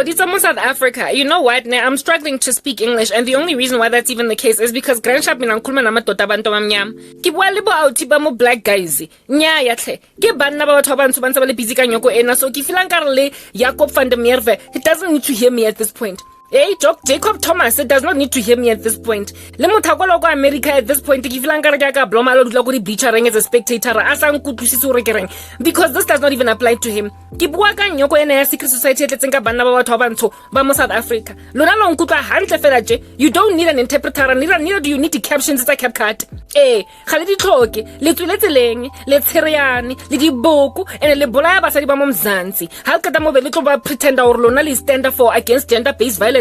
But it's almost South Africa. You know what? Now, I'm struggling to speak English, and the only reason why that's even the case is because grandshap minankuluma na matota bantu bamnyama. Ke bua le bo auti ba mo black guys. Nya ya tle. Ke banna ba batho ba bantsho ba ntse ba le busy ka nyoko ena, so ke feel nkare le Jacob van der Merwe. He doesn't need to hear me at this point. Hey, Jacob Thomas, it does not need to hear me at this point. Le motho go America at this point, ke feel nkare ka bloma lo dula go di bleacher as a spectator. Asa nkutlisitse hore ke reng, because this does not even apply to him. Ke bua ka nyoko ena ya secret society tletseng ka banna ba batho ba bantsho ba mo South Africa. Lona lo nkutla hantle fela je. You don't need an interpreter, neither do you need the captions tsa CapCut. Eh, ga le ditlhoke, le tsweletseng, le tsheriane, le diboku ene le bolaya basadi ba mo Mzansi. Ha ka ta mo be le tlo ba pretender hore lona le stand for against gender-based violence.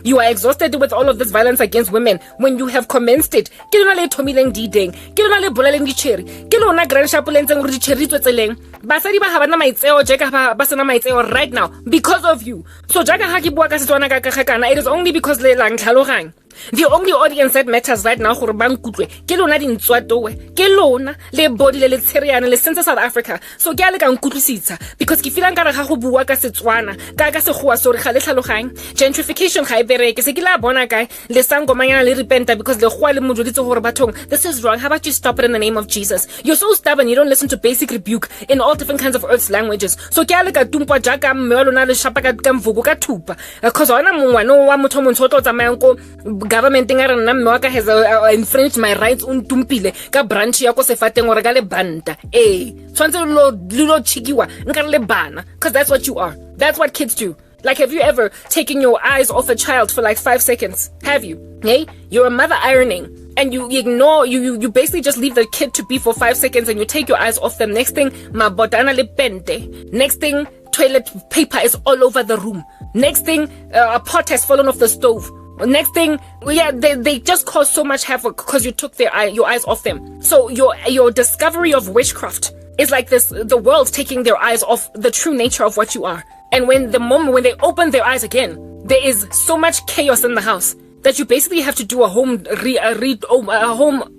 You are exhausted with all of this violence against women when you have commenced it. Ke lona le thomileng di-deng, ke lona le bolaleng di-cherry, ke lona grandshap le ntseng gore di-cherry tswetseleng. Basadi ba ga bana maitseo jeka ba sena maitseo right now because of you. So jaka ha ke bua ka Setswana ka gakana, it is only because le lang tlhaloganya. The only audience that matters right now gore ba nkutlwe ke lona dintswatowe, ke lona le body le tsheriane le sense South Africa. So ke a le ka nkutlwisitsa because ke feel nkare ga go bua ka Setswana ka segoa sorry ga le tlhaloganya. Gentrification ga e bereke se ke la bona kae le sangomanyana le repenta because le goa le moduditse gore bathong this is wrong. How about you stop it in the name of Jesus? You're so stubborn, you don't listen to basic rebuke in all different kinds of earth's languages. So ke a le ka tumpa jaka mme lona le shapa ka mvugo ka thupa because ona mongwana wa motho montsho tlo tsamayang ko government ngare nna mme wa ka has infringed my rights untumpile ka branch ya ko sefateng gore ka le banda tshwantse lo chikiwa nkare le bana because that's what you are. That's what kids do. Like, have you ever taken your eyes off a child for like 5 seconds? Have you? Hey, you're a mother ironing and you ignore, you basically just leave the kid to be for 5 seconds and you take your eyes off them. Next thing, mabotana le pente. Next thing, toilet paper is all over the room. Next thing, a pot has fallen off the stove. Next thing, they just cause so much havoc because you took your eyes off them. So your discovery of witchcraft is like this, the world taking their eyes off the true nature of what you are. And when they open their eyes again, there is so much chaos in the house that you basically have to do a home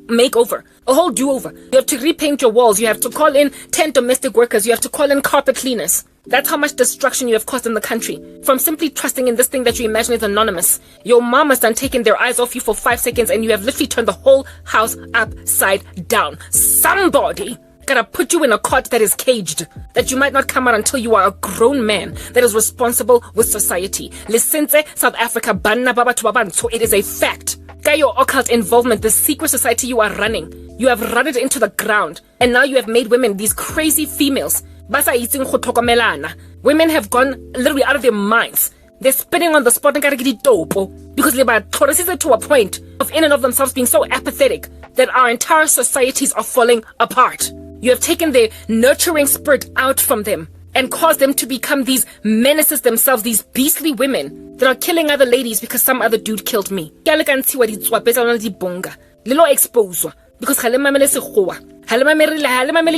makeover, a whole do-over. You have to repaint your walls. You have to call in 10 domestic workers. You have to call in carpet cleaners. That's how much destruction you have caused in the country from simply trusting in this thing that you imagine is anonymous. Your mom has done taken their eyes off you for 5 seconds and you have literally turned the whole house upside down. Somebody gotta put you in a cot that is caged, that you might not come out until you are a grown man that is responsible with society. Lisense South Africa banna baba to baban, so it is a fact. Got your occult involvement, the secret society you are running, you have run it into the ground, and now you have made women these crazy females. Basa itseng go tlhokomelana. Women have gone literally out of their minds. They're spitting on the spot because they are to a point of in and of themselves being so apathetic that our entire societies are falling apart. You have taken their nurturing spirit out from them and caused them to become these menaces themselves, these beastly women that are killing other ladies because some other dude killed me. Lilo exposed because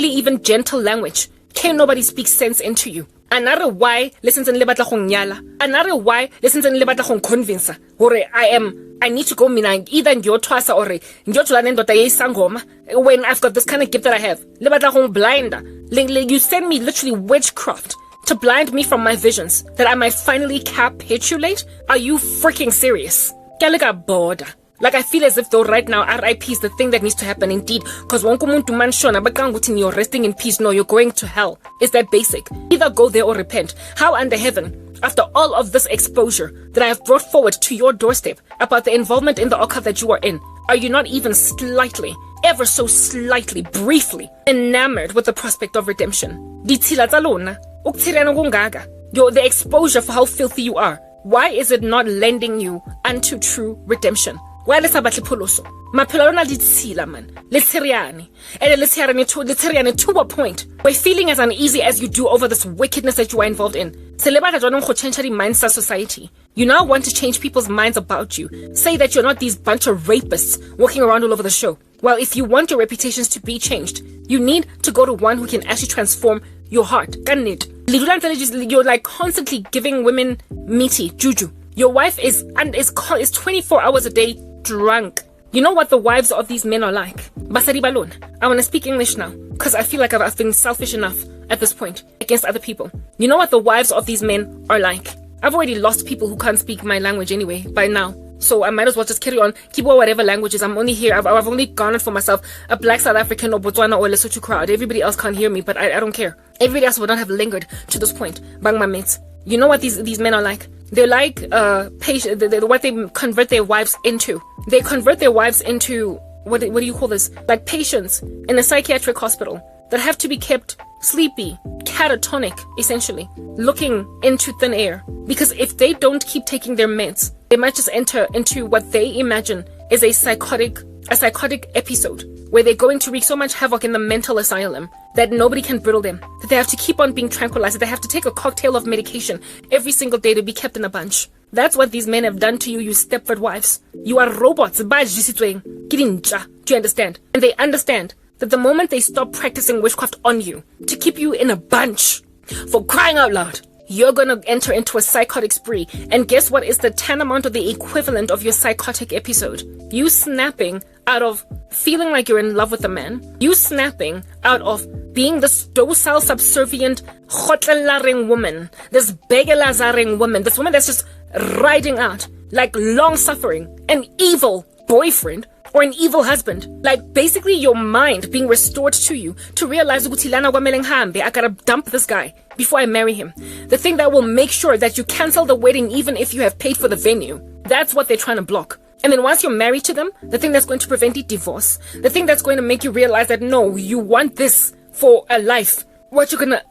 even gentle language. Can't nobody speak sense into you. Another why listens and lebata gong nyala. Another why listens and lebata gong convince hore I need to go minang either your twasa or sangoma when I've got this kind of gift that I have. Lebata gong blinder. You send me literally witchcraft to blind me from my visions that I might finally capitulate. Are you freaking serious? Border. Like, I feel as if though right now RIP is the thing that needs to happen indeed, because you're resting in peace. No, you're going to hell. Is that basic? Either go there or repent. How under heaven, after all of this exposure that I have brought forward to your doorstep about the involvement in the occult that you are in, are you not even slightly, ever so slightly, briefly enamored with the prospect of redemption? The exposure for how filthy you are, why is it not lending you unto true redemption? Why let's about Poloso? Mapelona ditila man. Let's and to a point where feeling as uneasy as you do over this wickedness that you are involved in. Mindset society. You now want to change people's minds about you. Say that you're not these bunch of rapists walking around all over the show. Well, if you want your reputations to be changed, you need to go to one who can actually transform your heart. You're like constantly giving women meaty juju. Your wife is 24 hours a day drunk. You know what the wives of these men are like? Basari balon. I want to speak English now because I feel like I've been selfish enough at this point against other people. You know what the wives of these men are like? I've already lost people who can't speak my language anyway by now. So I might as well just carry on, keep whatever languages. I'm only here. I've only garnered for myself a black South African or Botswana or Lesotho crowd. Everybody else can't hear me, but I don't care. Everybody else would not have lingered to this point. Bang my mates. You know what these men are like? They're like patient. What they convert their wives into. They convert their wives into what do you call this? Like patients in a psychiatric hospital that have to be kept sleepy, catatonic, essentially, looking into thin air. Because if they don't keep taking their meds, they might just enter into what they imagine is a psychotic episode where they're going to wreak so much havoc in the mental asylum that nobody can brittle them, that they have to keep on being tranquilized, that they have to take a cocktail of medication every single day to be kept in a bunch. That's what these men have done to you, you Stepford wives. You are robots. Do you understand? And they understand that the moment they stop practicing witchcraft on you to keep you in a bunch, for crying out loud, you're gonna enter into a psychotic spree. And guess what is the tantamount or the equivalent of your psychotic episode? You snapping out of feeling like you're in love with a man. You snapping out of being this docile, subservient, hotelaring woman, this begelazaring woman, this woman that's just riding out like long-suffering, an evil boyfriend or an evil husband. Like basically your mind being restored to you to realize I gotta dump this guy before I marry him. The thing that will make sure that you cancel the wedding even if you have paid for the venue. That's what they're trying to block. And then once you're married to them, the thing that's going to prevent the divorce, the thing that's going to make you realize that no, you want this for a life, what you're gonna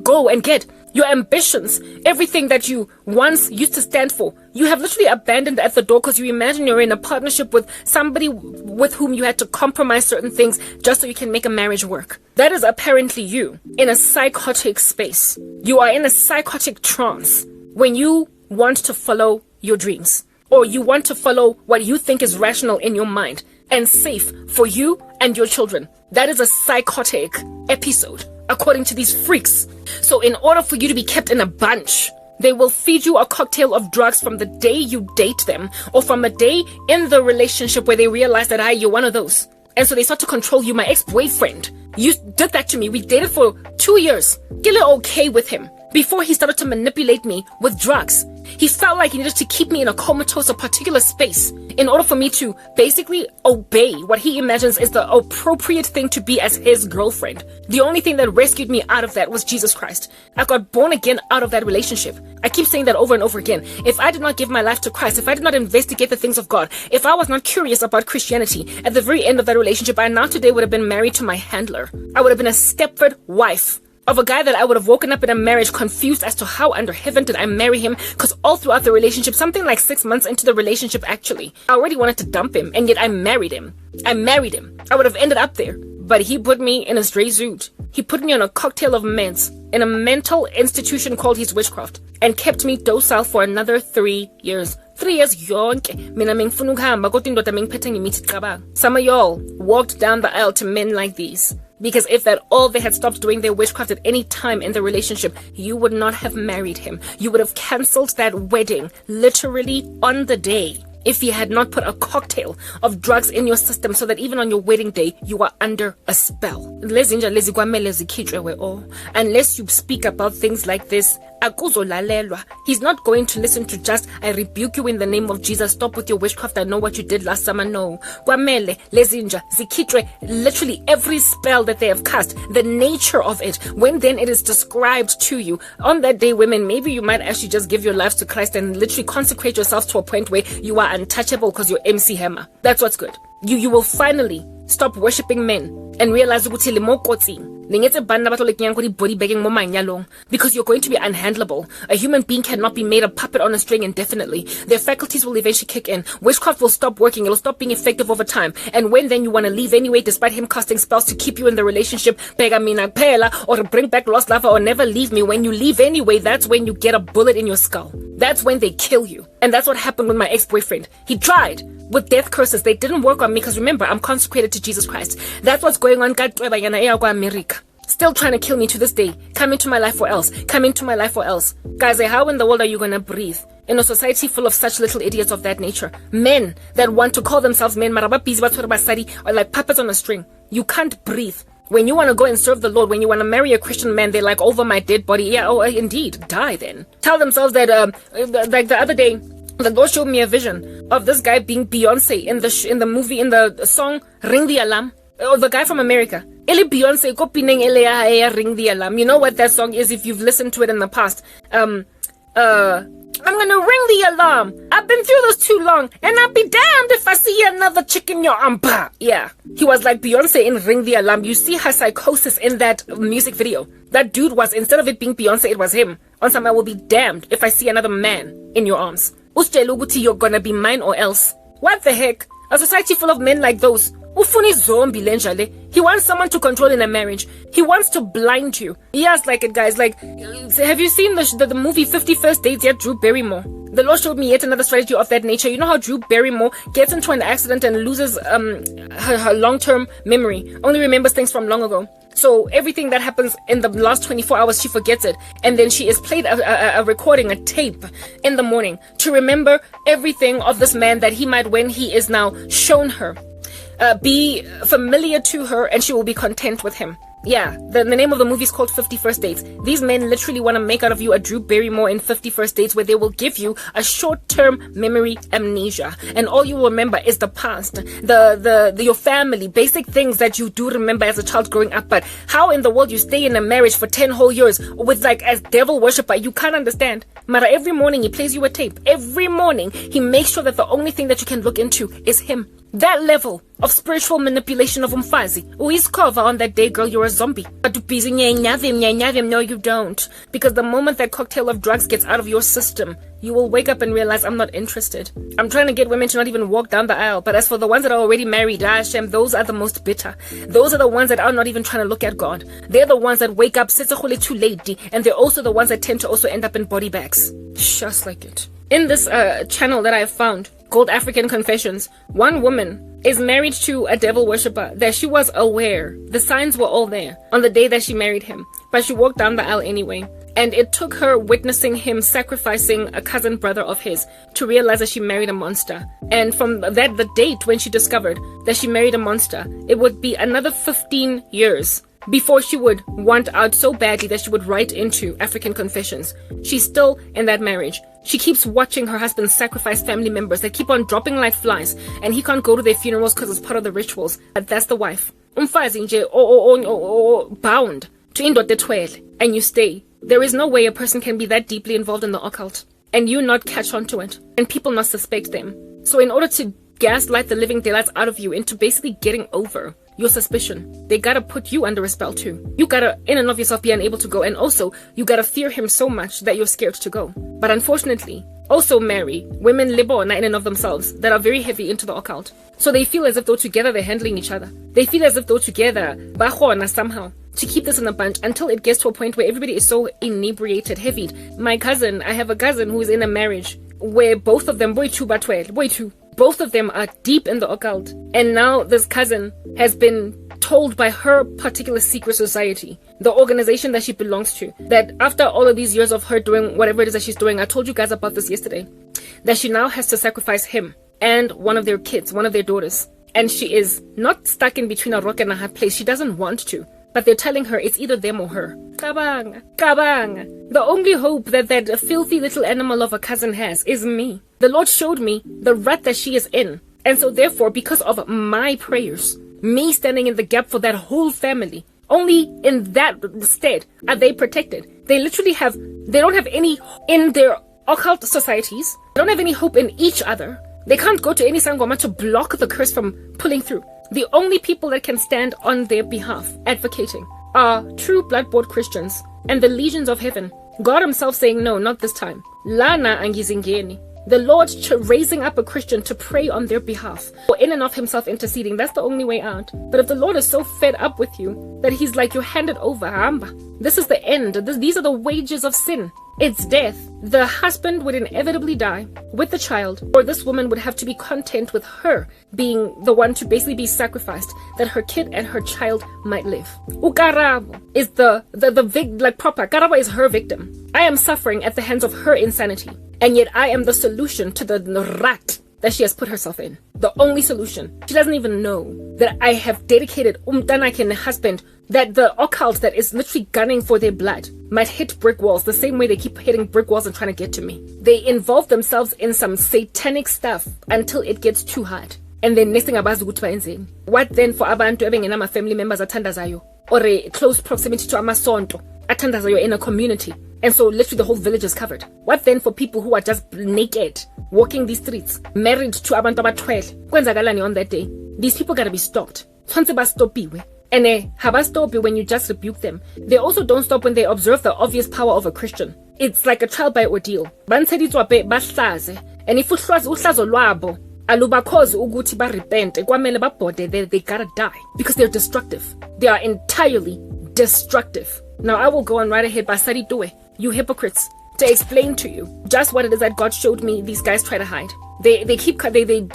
go and get, your ambitions, everything that you once used to stand for, you have literally abandoned at the door because you imagine you're in a partnership with somebody with whom you had to compromise certain things just so you can make a marriage work. That is apparently you in a psychotic space. You are in a psychotic trance when you want to follow your dreams, or you want to follow what you think is rational in your mind and safe for you and your children. That is a psychotic episode, according to these freaks. So in order for you to be kept in a bunch, they will feed you a cocktail of drugs from the day you date them, or from a day in the relationship where they realize that you're one of those. And so they start to control you. My ex-boyfriend, you did that to me. We dated for 2 years. Get it okay with him before he started to manipulate me with drugs. He felt like he needed to keep me in a comatose, a particular space, in order for me to basically obey what he imagines is the appropriate thing to be as his girlfriend. The only thing that rescued me out of that was Jesus Christ. I got born again out of that relationship. I keep saying that over and over again. If I did not give my life to Christ, if I did not investigate the things of God, if I was not curious about Christianity, at the very end of that relationship, I now today would have been married to my handler. I would have been a Stepford wife of a guy that I would have woken up in a marriage confused as to how under heaven did I marry him, because all throughout the relationship, something like 6 months into the relationship actually, I already wanted to dump him, and yet I married him. I would have ended up there, but he put me in a stray zoot. He put me on a cocktail of meds in a mental institution called his witchcraft and kept me docile for another 3 years. 3 years yonke mina mengifuna ukuhamba kodwa indoda mengiphethe ngimithi cabanga. Some of y'all walked down the aisle to men like these because if that all they had stopped doing their witchcraft at any time in the relationship, you would not have married him. You would have cancelled that wedding literally on the day if he had not put a cocktail of drugs in your system so that even on your wedding day, you are under a spell. Unless you speak about things like this, he's not going to listen to just, I rebuke you in the name of Jesus, stop with your witchcraft, I know what you did last summer. No. Literally every spell that they have cast, the nature of it, when then it is described to you, on that day, women, maybe you might actually just give your lives to Christ and literally consecrate yourselves to a point where you are untouchable because you're MC Hammer. That's what's good. You will finally stop worshipping men and realize because you're going to be unhandleable. A human being cannot be made a puppet on a string indefinitely. Their faculties will eventually kick in. Witchcraft will stop working. It'll stop being effective over time. And when then you want to leave anyway, despite him casting spells to keep you in the relationship, or to bring back lost lover, or never leave me, when you leave anyway, that's when you get a bullet in your skull. That's when they kill you. And that's what happened with my ex-boyfriend. He tried with death curses. They didn't work on me because remember, I'm consecrated to Jesus Christ. That's what's going on. Still trying to kill me to this day. Come into my life or else. Come into my life or else. Guys, how in the world are you gonna breathe in a society full of such little idiots of that nature? Men that want to call themselves men, or like puppets on a string. You can't breathe When you want to go and serve the Lord, when you want to marry a Christian man, they're like, over my dead body. Yeah, oh, indeed, die then. Tell themselves that, like the other day, the Lord showed me a vision of this guy being Beyonce in the movie, in the song Ring the Alarm. Oh, the guy from America. Ele Beyonce ko pineng ele ya Ring the Alarm. You know what that song is if you've listened to it in the past. I'm gonna ring the alarm. I've been through this too long, and I'll be damned if I see another chick in your umpa. Yeah. He was like Beyonce in Ring the Alarm. You see her psychosis in that music video. That dude was, instead of it being Beyonce, it was him. On some, I will be damned if I see another man in your arms. Usitshela ukuthi you're gonna be mine or else. What the heck? A society full of men like those. Ufuni zombie lenjale. He wants someone to control in a marriage. He wants to blind you. Yes, like it, guys. Like, have you seen the movie 50 First Dates yet? Drew Barrymore. The Lord showed me yet another strategy of that nature. You know how Drew Barrymore gets into an accident and loses her long-term memory, only remembers things from long ago. So everything that happens in the last 24 hours, she forgets it. And then she is played a recording, a tape in the morning to remember everything of this man that he might, when he is now shown her, be familiar to her, and she will be content with him. Yeah, the name of the movie is called 50 First Dates. These men literally want to make out of you a Drew Barrymore in 50 First Dates, where they will give you a short-term memory amnesia, and all you will remember is the past, your family, basic things that you do remember as a child growing up. But how in the world you stay in a marriage for 10 whole years with, like, as devil worshiper, you can't understand. Mara, every morning he plays you a tape. Every morning he makes sure that the only thing that you can look into is him. That level of spiritual manipulation of umfazi. Uyisikova on that day, girl, you're a zombie. But busy nyanyavim, no you don't. Because the moment that cocktail of drugs gets out of your system, you will wake up and realize, I'm not interested. I'm trying to get women to not even walk down the aisle. But as for the ones that are already married, Hashem, those are the most bitter. Those are the ones that are not even trying to look at God. They're the ones that wake up too late, and they're also the ones that tend to also end up in body bags. Just like it. In this channel that I have found, called African Confessions, one woman is married to a devil worshipper that she was aware, the signs were all there on the day that she married him, but she walked down the aisle anyway. And it took her witnessing him sacrificing a cousin brother of his to realize that she married a monster. And from that, the date when she discovered that she married a monster, it would be another 15 years before she would want out so badly that she would write into African Confessions. She's still in that marriage. She keeps watching her husband sacrifice family members that keep on dropping like flies, and he can't go to their funerals because it's part of the rituals. But that's the wife. Umfazi nje bound to indoda ethwele, and you stay. There is no way a person can be that deeply involved in the occult and you not catch on to it, and people not suspect them. So in order to gaslight the living daylights out of you into basically getting over your suspicion, they gotta put you under a spell too. You gotta, in and of yourself, be unable to go, and also you gotta fear him so much that you're scared to go. But unfortunately, also marry women libona in and of themselves that are very heavy into the occult. So they feel as if though together they're handling each other. They feel as if though together bahona somehow to keep this in a bunch until it gets to a point where everybody is so inebriated, heavied. I have a cousin who is in a marriage where both of them, both of them are deep in the occult. And now this cousin has been told by her particular secret society, the organization that she belongs to, that after all of these years of her doing whatever it is that she's doing, I told you guys about this yesterday, that she now has to sacrifice him and one of their kids, one of their daughters. And she is not stuck in between a rock and a hard place. She doesn't want to. But they're telling her it's either them or her. Kabang. The only hope that filthy little animal of a cousin has is me. The Lord showed me the rut that she is in. And so therefore, because of my prayers, me standing in the gap for that whole family, only in that stead are they protected. They literally they don't have any in their occult societies. They don't have any hope in each other. They can't go to any sangoma to block the curse from pulling through. The only people that can stand on their behalf, advocating, are true blood-bought Christians and the legions of heaven. God himself saying, no, not this time. Lana angizingeni. The Lord raising up a Christian to pray on their behalf, or in and of himself interceding. That's the only way out. But if the Lord is so fed up with you that he's like, you're handed over, this is the end. These are the wages of sin. It's death. The husband would inevitably die with the child, or this woman would have to be content with her being the one to basically be sacrificed, that her kid and her child might live. Ukarabo is Karabo is her victim. I am suffering at the hands of her insanity, and yet I am the solution to the rat that she has put herself in. The only solution. She doesn't even know that I have dedicated Umtanake and husband, that the occult that is literally gunning for their blood might hit brick walls the same way they keep hitting brick walls and trying to get to me. They involve themselves in some satanic stuff until it gets too hard. And then next thing about what then for abantu ebengena family members athandazayo, or a close proximity to amasonto athandazayo in a community? And so literally the whole village is covered. What then for people who are just naked, walking these streets, married to abantu abatwele? Kwenzakalani on that day? These people gotta be stopped. Tshwantse ba stopiwe. And haba stop when you just rebuke them. They also don't stop when they observe the obvious power of a Christian. It's like a trial by ordeal. Banseditswa pe bahlaze. And if uhlazo lwabo alubakhozi ukuthi ba repent, kwamele babhode, they gotta die because they're destructive. They are entirely destructive. Now I will go on right ahead, basari tuwe, you hypocrites, to explain to you just what it is that God showed me these guys try to hide. They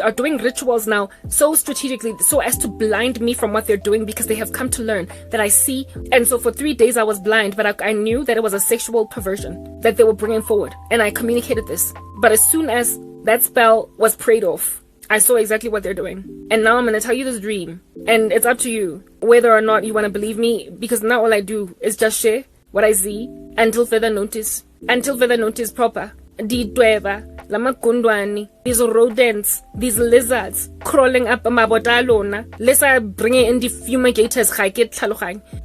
are doing rituals now so strategically so as to blind me from what they're doing, because they have come to learn that I see. And so for 3 days I was blind, but I knew that it was a sexual perversion that they were bringing forward, and I communicated this. But as soon as that spell was prayed off, I saw exactly what they're doing. And now I'm going to tell you this dream, and it's up to you whether or not you want to believe me, because now all I do is just share what I see until further notice. Until further notice proper. Ditweva, lamagundwani, these rodents, these lizards crawling up mabotalona. Let's bringing in the fumigators.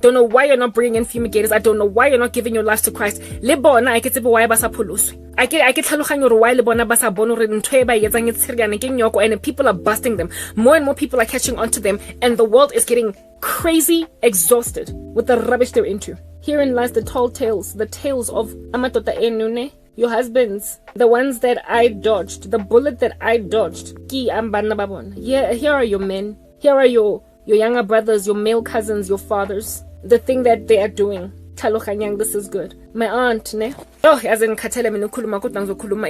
Don't know why you're not bringing in fumigators. I don't know why you're not giving your lives to Christ. Lebona I get why basa puluswe. I get tlhaloganya why lebona basa bona re ntwe ba yetsang itsirgane ke nyoko, and people are busting them. More and more people are catching on to them, and the world is getting crazy exhausted with the rubbish they're into. Herein lies the tall tales, the tales of amatota enune, your husbands, the ones that I dodged, the bullet that I dodged. Ki ambana babon. Here are your men. Here are your younger brothers, your male cousins, your fathers. The thing that they are doing. Talokanyang, this is good. My aunt, ne? Oh, as in Katele Minukuluma Kutangzokuluma.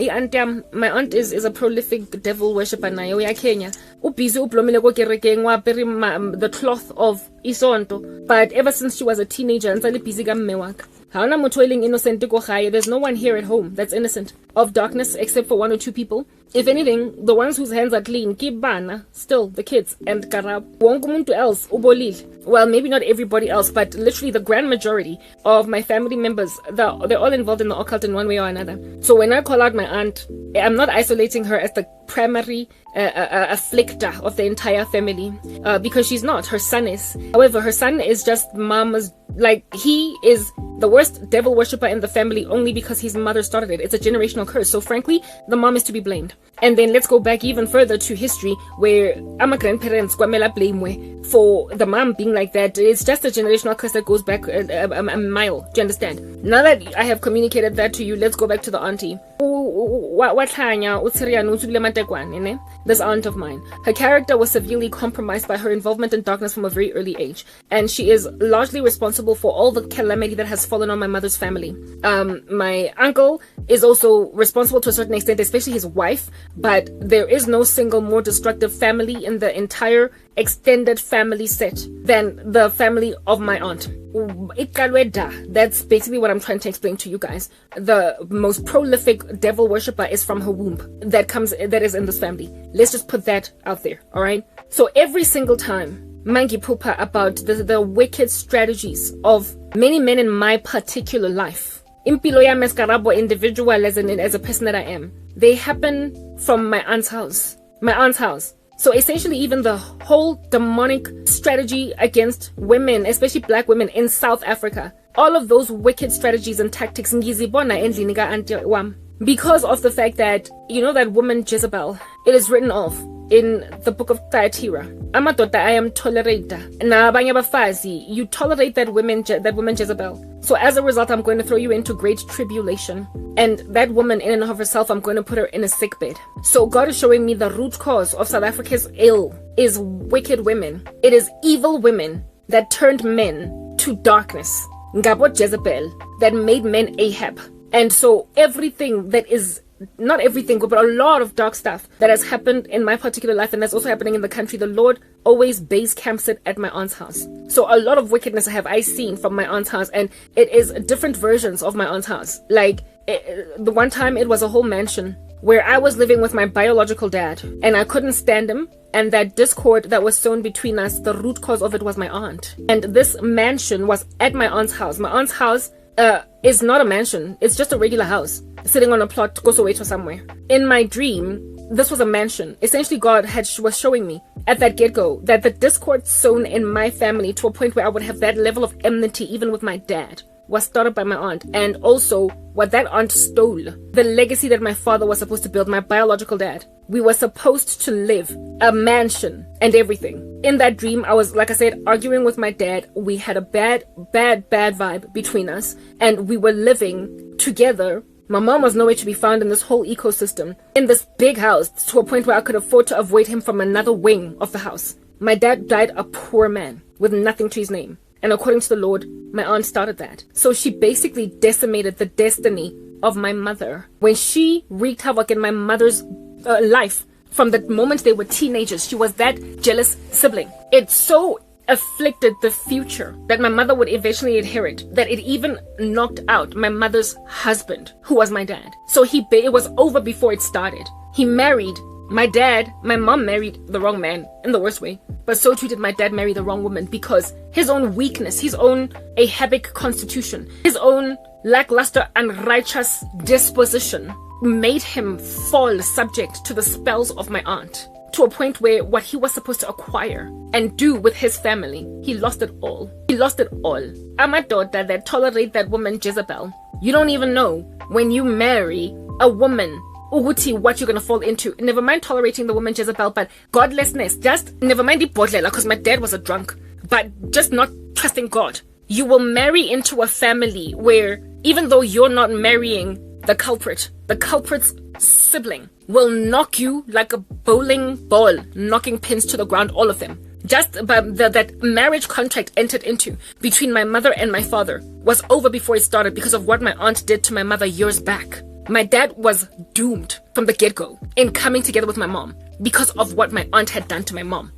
My aunt is a prolific devil worshipper na ya Kenya. Ubizi uplomile ko kerekeng wa peri the cloth of Isonto. But ever since she was a teenager, ntse le busy ka mme waka. Haona motho eling innocent ko gae. There's no one here at home that's innocent of darkness except for 1 or 2 people. If anything, the ones whose hands are clean, kibana, still the kids and karab. Wonke umuntu else ubolile. Well, maybe not everybody else, but literally the grand majority of my family members, they're all involved in the occult in one way or another. So when I call out my aunt, I'm not isolating her as the primary afflictor of the entire family, because she's not. Her son is. However, her son is just mama's, like, he is the worst devil worshipper in the family only because his mother started it. It's a generational curse. So frankly, the mom is to be blamed. And then let's go back even further to history, where my grandparents kwamela blame for the mom being like that. It's just a generational curse that goes back a mile. Do you understand? Now that I have communicated that to you, let's go back to the auntie. This aunt of mine. Her character was severely compromised by her involvement in darkness from a very early age, and she is largely responsible for all the calamity that has fallen on my mother's family. My uncle is also responsible to a certain extent, especially his wife, but there is no single more destructive family in the entire extended family set than the family of my aunt. That's basically what I'm trying to explain to you guys. The most prolific devil worshipper is from her womb that is in this family. Let's just put that out there, all right? So every single time Mangi Pupa about the wicked strategies of many men in my particular life, Impiloya Mescarabo individual as a person that I am, they happen from my aunt's house. My aunt's house. So essentially, even the whole demonic strategy against women, especially black women in South Africa, all of those wicked strategies and tactics, because of the fact that, you know, that woman Jezebel, it is written of in the book of Thyatira. Amatota, I am tolerator. Na abanye abafazi, you tolerate that woman Jezebel. So as a result, I'm going to throw you into great tribulation. And that woman in and of herself, I'm going to put her in a sick bed. So God is showing me the root cause of South Africa's ill is wicked women. It is evil women that turned men to darkness. Ngabo Jezebel, that made men Ahab. And so everything that is, not everything, but a lot of dark stuff that has happened in my particular life and that's also happening in the country, the Lord always base camps it at my aunt's house. So a lot of wickedness have I seen from my aunt's house, and it is different versions of my aunt's house. Like the one time it was a whole mansion where I was living with my biological dad and I couldn't stand him. And that discord that was sown between us, the root cause of it was my aunt. And this mansion was at my aunt's house. My aunt's house is not a mansion. It's just a regular house sitting on a plot, Kosoweto somewhere. In my dream, this was a mansion. Essentially, God was showing me at that get-go that the discord sown in my family to a point where I would have that level of enmity even with my dad was started by my aunt. And also what that aunt stole, the legacy that my father was supposed to build, my biological dad. We were supposed to live a mansion and everything. In that dream, I was, like I said, arguing with my dad. We had a bad vibe between us, and we were living together. My mom was nowhere to be found in this whole ecosystem, in this big house, to a point where I could afford to avoid him from another wing of the house. My dad died a poor man with nothing to his name. And according to the Lord, my aunt started that. So she basically decimated the destiny of my mother. When she wreaked havoc in my mother's life, from the moment they were teenagers, she was that jealous sibling. It so afflicted the future that my mother would eventually inherit that it even knocked out my mother's husband, who was my dad. So it was over before it started. He married my dad. My mom married the wrong man in the worst way, but so too did my dad marry the wrong woman, because his own weakness, his own ahabic constitution, his own lackluster unrighteous disposition made him fall subject to the spells of my aunt, to a point where what he was supposed to acquire and do with his family, he lost it all. He lost it all. I'm a daughter that tolerate that woman Jezebel. You don't even know when you marry a woman Uguti, what you're gonna fall into. Never mind tolerating the woman Jezebel, but godlessness. Just never mind the bodlela, because my dad was a drunk, but just not trusting God. You will marry into a family where, even though you're not marrying the culprit's sibling will knock you like a bowling ball, knocking pins to the ground, all of them. Just that marriage contract entered into between my mother and my father was over before it started because of what my aunt did to my mother years back. My dad was doomed from the get-go in coming together with my mom because of what my aunt had done to my mom.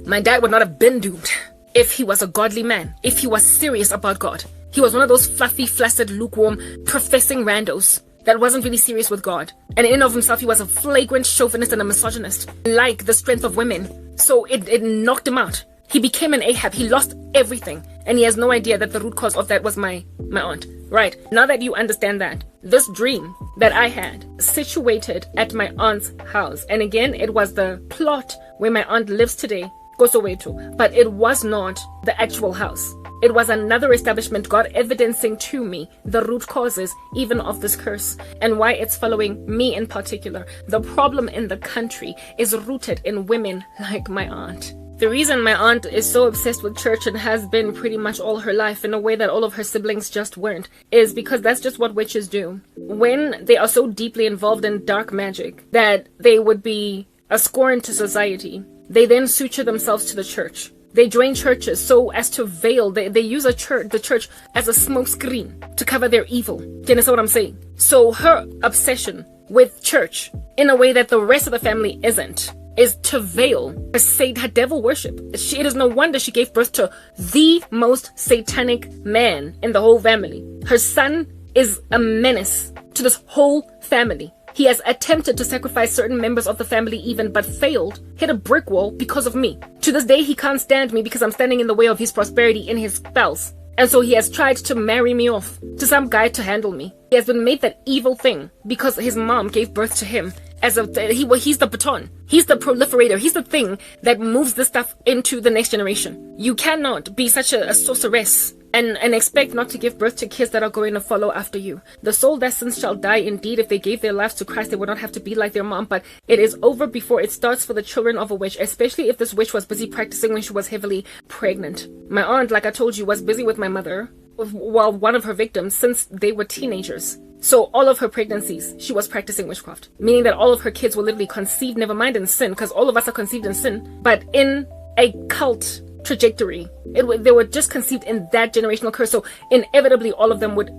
My dad would not have been doomed if he was a godly man, if he was serious about God. He was one of those fluffy, flaccid, lukewarm, professing randos that wasn't really serious with God. And in and of himself, he was a flagrant chauvinist and a misogynist, like the strength of women. So it knocked him out. He became an Ahab. He lost everything. And he has no idea that the root cause of that was my aunt. Right. Now that you understand that, this dream that I had situated at my aunt's house. And again, it was the plot where my aunt lives today, Kosoweto. But it was not the actual house. It was another establishment, God evidencing to me the root causes even of this curse and why it's following me in particular. The problem in the country is rooted in women like my aunt. The reason my aunt is so obsessed with church and has been pretty much all her life in a way that all of her siblings just weren't is because that's just what witches do. When they are so deeply involved in dark magic that they would be a scorn to society, they then suture themselves to the church. They join churches so as to veil. They use the church as a smoke screen to cover their evil. Do you understand what I'm saying? So her obsession with church in a way that the rest of the family isn't is to veil her devil worship. It is no wonder she gave birth to the most satanic man in the whole family. Her son is a menace to this whole family. He has attempted to sacrifice certain members of the family even, but failed, hit a brick wall because of me. To this day, he can't stand me because I'm standing in the way of his prosperity in his spells. And so he has tried to marry me off to some guy to handle me. He has been made that evil thing because his mom gave birth to him. He's the baton. He's the proliferator. He's the thing that moves this stuff into the next generation. You cannot be such a sorceress and expect not to give birth to kids that are going to follow after you. The soul that sins shall die indeed. If they gave their lives to Christ, they would not have to be like their mom, but it is over before it starts for the children of a witch, especially if this witch was busy practicing when she was heavily pregnant. My aunt, like I told you, was busy with my mother, well, one of her victims, since they were teenagers. So all of her pregnancies, she was practicing witchcraft, meaning that all of her kids were literally conceived, never mind in sin, because all of us are conceived in sin, but in a cult trajectory. They were just conceived in that generational curse. So inevitably, all of them would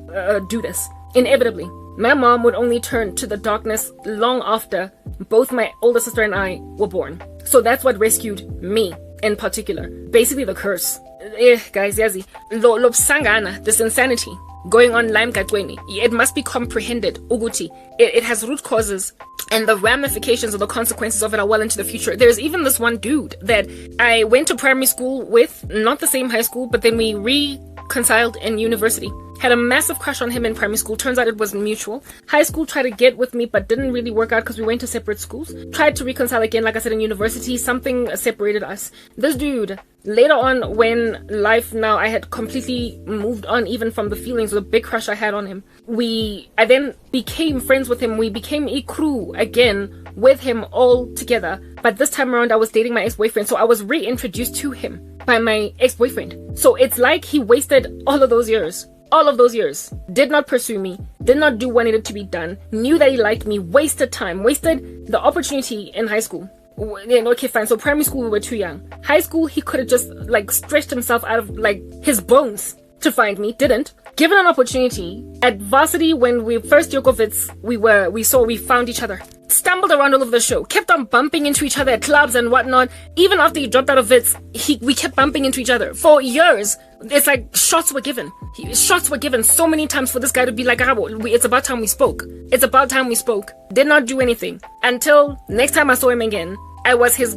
do this. Inevitably. My mom would only turn to the darkness long after both my older sister and I were born. So that's what rescued me in particular. Basically the curse. Guys, yazi. This insanity. going on lime gatweni, it must be comprehended uguti it has root causes, and the ramifications or the consequences of it are well into the future. There's even this one dude that I went to primary school with, not the same high school, but then we reconciled in university. Had a massive crush on him in primary school. Turns out it was mutual. High school tried to get with me, but didn't really work out because we went to separate schools. Tried to reconcile again, like I said, in university. Something separated us. This dude, later on, when life now, I had completely moved on even from the feelings, the big crush I had on him. I then became friends with him. We became a crew again with him all together. But this time around, I was dating my ex-boyfriend. So I was reintroduced to him by my ex-boyfriend. So it's like he wasted all of those years. All of those years, did not pursue me, did not do what needed to be done, knew that he liked me, wasted time, wasted the opportunity in high school. Okay, fine. So primary school, we were too young. High school, he could have just like stretched himself out of like his bones to find me, didn't. Given an opportunity at varsity, when we first Yokovitz, we found each other. Stumbled around all over the show, kept on bumping into each other at clubs and whatnot. Even after he dropped out of Wits, we kept bumping into each other for years. It's like shots were given. Shots were given so many times for this guy to be like, it's about time we spoke. It's about time we spoke. Did not do anything. Until next time I saw him again, I was his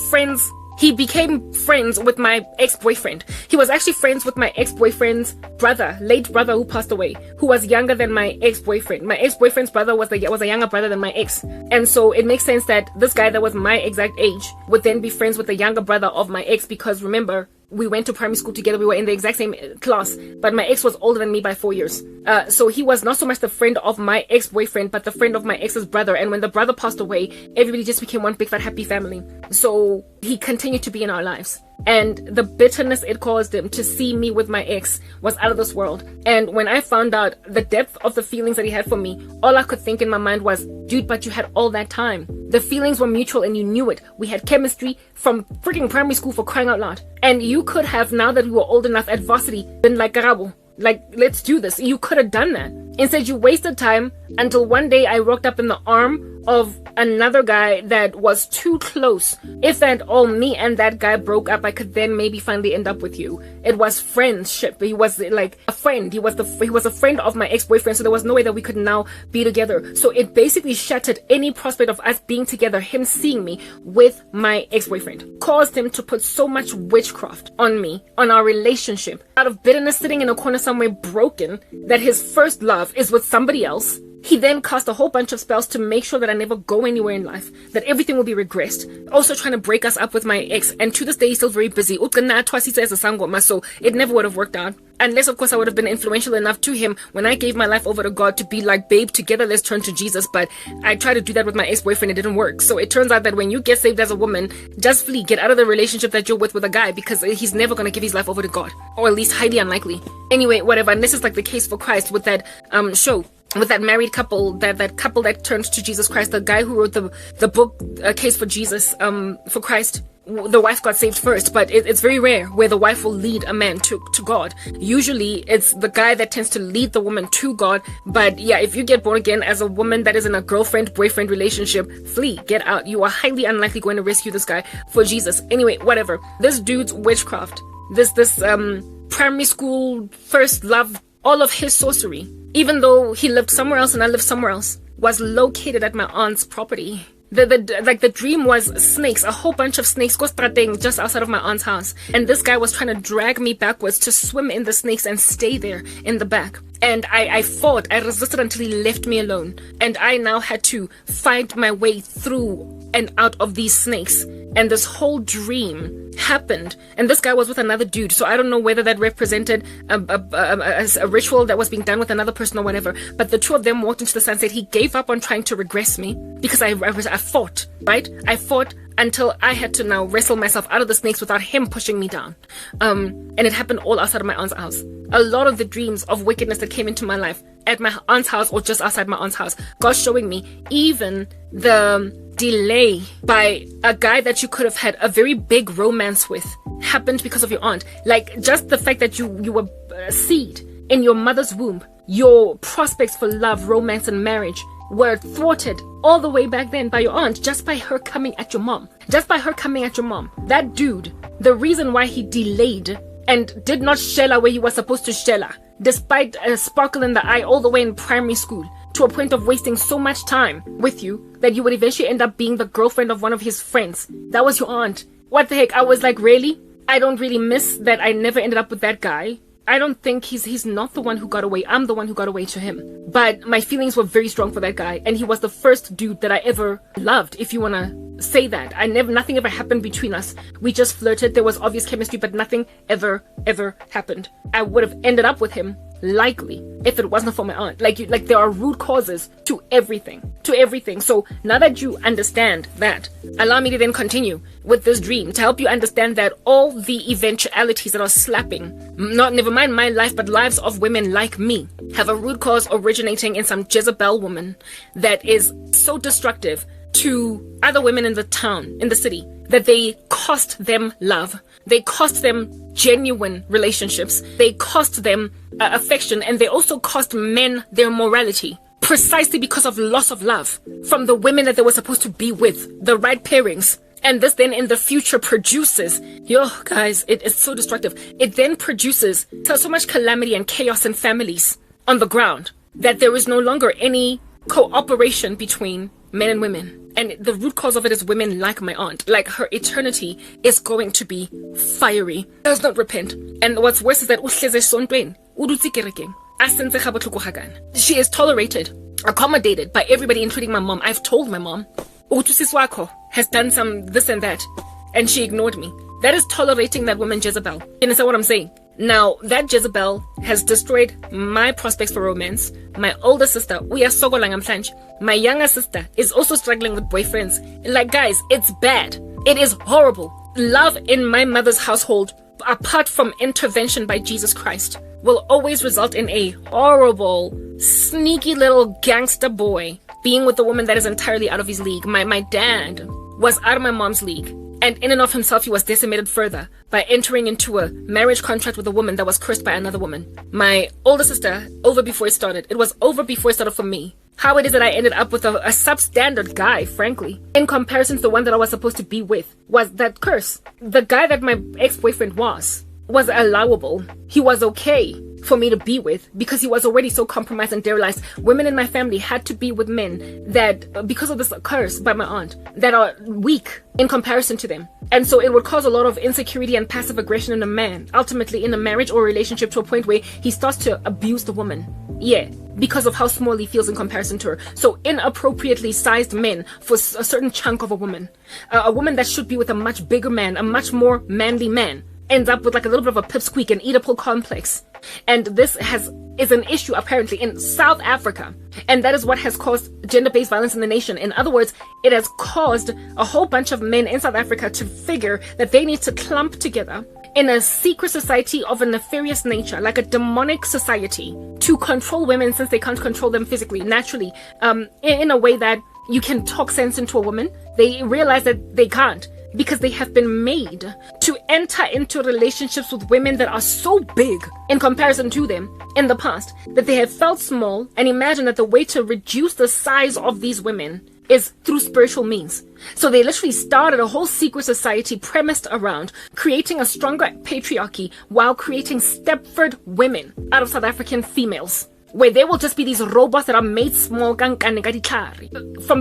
friend's. He became friends with my ex-boyfriend. He was actually friends with my ex-boyfriend's brother, late brother who passed away, who was younger than my ex-boyfriend. My ex-boyfriend's brother was a younger brother than my ex. And so it makes sense that this guy that was my exact age would then be friends with the younger brother of my ex, because remember, we went to primary school together. We were in the exact same class, but my ex was older than me by 4 years. So he was not so much the friend of my ex-boyfriend, but the friend of my ex's brother. And when the brother passed away, everybody just became one big fat happy family. So he continued to be in our lives. And the bitterness it caused him to see me with my ex was out of this world. And when I found out the depth of the feelings that he had for me, all I could think in my mind was, dude, but you had all that time. The feelings were mutual and you knew it. We had chemistry from freaking primary school, for crying out loud. And you could have, now that we were old enough at varsity, been like, Garabo, like, let's do this. You could have done that. Instead, you wasted time until one day I rocked up in the arm of another guy that was too close. If at all me and that guy broke up, I could then maybe finally end up with you. It was friendship. He was like a friend. He was a friend of my ex-boyfriend, so there was no way that we could now be together. So it basically shattered any prospect of us being together. Him seeing me with my ex-boyfriend caused him to put so much witchcraft on me, on our relationship, out of bitterness, sitting in a corner somewhere broken, that his first love is with somebody else. He then cast a whole bunch of spells to make sure that I never go anywhere in life, that everything will be regressed. Also trying to break us up with my ex, and to this day he's still very busy. So it never would have worked out. Unless, of course, I would have been influential enough to him when I gave my life over to God to be like, babe, together let's turn to Jesus. But I tried to do that with my ex-boyfriend. It didn't work. So it turns out that when you get saved as a woman, just flee. Get out of the relationship that you're with a guy, because he's never going to give his life over to God. Or at least highly unlikely. Anyway, whatever. And this is like the case for Christ with that show. With that married couple, that couple that turned to Jesus Christ, the guy who wrote the book, Case for Jesus, for Christ. The wife got saved first, but it's very rare where the wife will lead a man to God. Usually it's the guy that tends to lead the woman to God. But yeah, if you get born again as a woman that is in a girlfriend-boyfriend relationship, flee, get out. You are highly unlikely going to rescue this guy for Jesus. Anyway, whatever. This dude's witchcraft, this primary school first love, all of his sorcery, even though he lived somewhere else and I lived somewhere else, was located at my aunt's property. The dream was snakes, a whole bunch of snakes, just outside of my aunt's house. And this guy was trying to drag me backwards to swim in the snakes and stay there in the back. And I fought, I resisted until he left me alone. And I now had to find my way through and out of these snakes. And this whole dream happened. And this guy was with another dude. So I don't know whether that represented a ritual that was being done with another person or whatever. But the two of them walked into the sunset. He gave up on trying to regress me because I fought, right? I fought until I had to now wrestle myself out of the snakes without him pushing me down. And it happened all outside of my aunt's house. A lot of the dreams of wickedness that came into my life at my aunt's house or just outside my aunt's house, God showing me even the delay by a guy that you could have had a very big romance with happened because of your aunt. Like just the fact that you were a seed in your mother's womb, your prospects for love, romance, and marriage were thwarted all the way back then by your aunt, just by her coming at your mom. Just by her coming at your mom. That dude, the reason why he delayed and did not shella where he was supposed to shella, despite a sparkle in the eye all the way in primary school, to a point of wasting so much time with you that you would eventually end up being the girlfriend of one of his friends. That was your aunt. What the heck? I was like, really? I don't really miss that I never ended up with that guy. I don't think he's not the one who got away. I'm the one who got away to him. But my feelings were very strong for that guy, and he was the first dude that I ever loved, if you wanna say that. Nothing ever happened between us. We just flirted. There was obvious chemistry, but nothing ever happened. I would have ended up with him, likely, if it wasn't for my aunt. Like there are root causes to everything. So now that you understand that, allow me to then continue with this dream to help you understand that all the eventualities that are slapping, never mind my life, but lives of women like me, have a root cause originating in some Jezebel woman that is so destructive to other women in the town, in the city, that they cost them love. They cost them genuine relationships. They cost them affection, and they also cost men their morality, precisely because of loss of love from the women that they were supposed to be with, the right pairings. And this then in the future produces, guys, it is so destructive. It then produces so much calamity and chaos in families on the ground that there is no longer any cooperation between men and women. And the root cause of it is women like my aunt. Like, her eternity is going to be fiery. Does not repent. And what's worse is that she is tolerated, accommodated by everybody, including my mom. I've told my mom, Wako has done some this and that, and she ignored me. That is tolerating that woman Jezebel. You understand what I'm saying? Now, that Jezebel has destroyed my prospects for romance. My older sister, my younger sister is also struggling with boyfriends. Like, guys, it's bad. It is horrible. Love in my mother's household, apart from intervention by Jesus Christ, will always result in a horrible, sneaky little gangster boy being with a woman that is entirely out of his league. My dad was out of my mom's league. And in and of himself, he was decimated further by entering into a marriage contract with a woman that was cursed by another woman. My older sister, over before it started. It was over before it started for me. How it is that I ended up with a substandard guy, frankly, in comparison to the one that I was supposed to be with, was that curse. The guy that my ex-boyfriend was allowable. He was okay for me to be with because he was already so compromised and sterilized. Women in my family had to be with men that, because of this curse by my aunt, that are weak in comparison to them. And so it would cause a lot of insecurity and passive aggression in a man, ultimately in a marriage or relationship, to a point where he starts to abuse the woman. Yeah, because of how small he feels in comparison to her. So inappropriately sized men for a certain chunk of a woman. A woman that should be with a much bigger man, a much more manly man, ends up with like a little bit of a pipsqueak and Oedipal complex. And this is an issue apparently in South Africa. And that is what has caused gender-based violence in the nation. In other words, it has caused a whole bunch of men in South Africa to figure that they need to clump together in a secret society of a nefarious nature, like a demonic society, to control women since they can't control them physically, naturally, in a way that you can talk sense into a woman. They realize that they can't, because they have been made to enter into relationships with women that are so big in comparison to them in the past that they have felt small, and imagine that the way to reduce the size of these women is through spiritual means. So they literally started a whole secret society premised around creating a stronger patriarchy while creating Stepford women out of South African females, where they will just be these robots that are made small from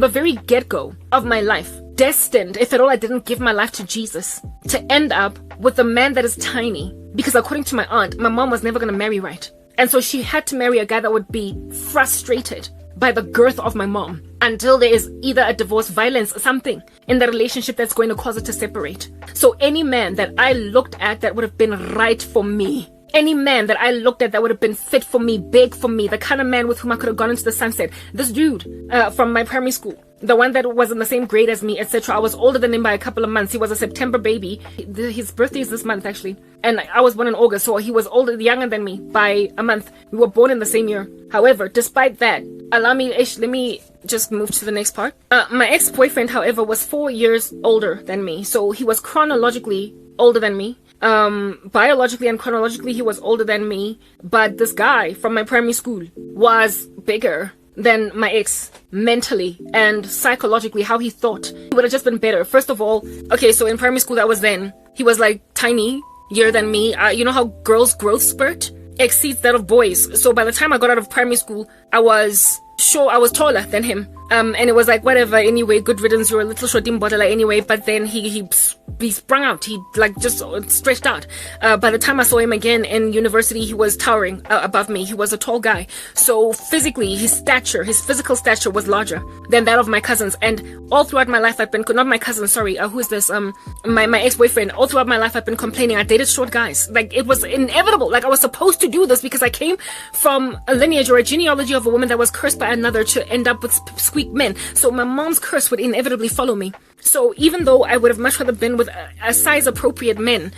the very get-go of my life. Destined, if at all I didn't give my life to Jesus, to end up with a man that is tiny. Because according to my aunt, my mom was never going to marry right. And so she had to marry a guy that would be frustrated by the girth of my mom until there is either a divorce, violence, something in the relationship that's going to cause it to separate. So any man that I looked at that would have been right for me, any man that I looked at that would have been fit for me, big for me, the kind of man with whom I could have gone into the sunset. This dude from my primary school, the one that was in the same grade as me, etc. I was older than him by a couple of months. He was a September baby. His birthday is this month, actually. And I was born in August, so he was younger than me by a month. We were born in the same year. However, despite that, let me just move to the next part. My ex-boyfriend, however, was 4 years older than me. So he was chronologically older than me. Biologically and chronologically, he was older than me. But this guy from my primary school was bigger than my ex, mentally and psychologically. How he thought, he would have just been better. First of all, okay, so in primary school, that was then, he was like tiny, year than me. You know how girls growth spurt? exceeds that of boys. So by the time I got out of primary school, I was taller than him. And it was like, whatever, anyway, good riddance, you're a little short in bottle anyway. But then he sprung out. He like just stretched out. By the time I saw him again in university, he was towering above me. He was a tall guy. So physically, his physical stature was larger than that of my cousins. And all throughout my life, not my cousin, sorry, who is this? My ex-boyfriend. All throughout my life, I've been complaining. I dated short guys. Like, it was inevitable. Like, I was supposed to do this because I came from a lineage or a genealogy of a woman that was cursed by another to end up with squeak men. So my mom's curse would inevitably follow me. So even though I would have much rather been with a size appropriate men,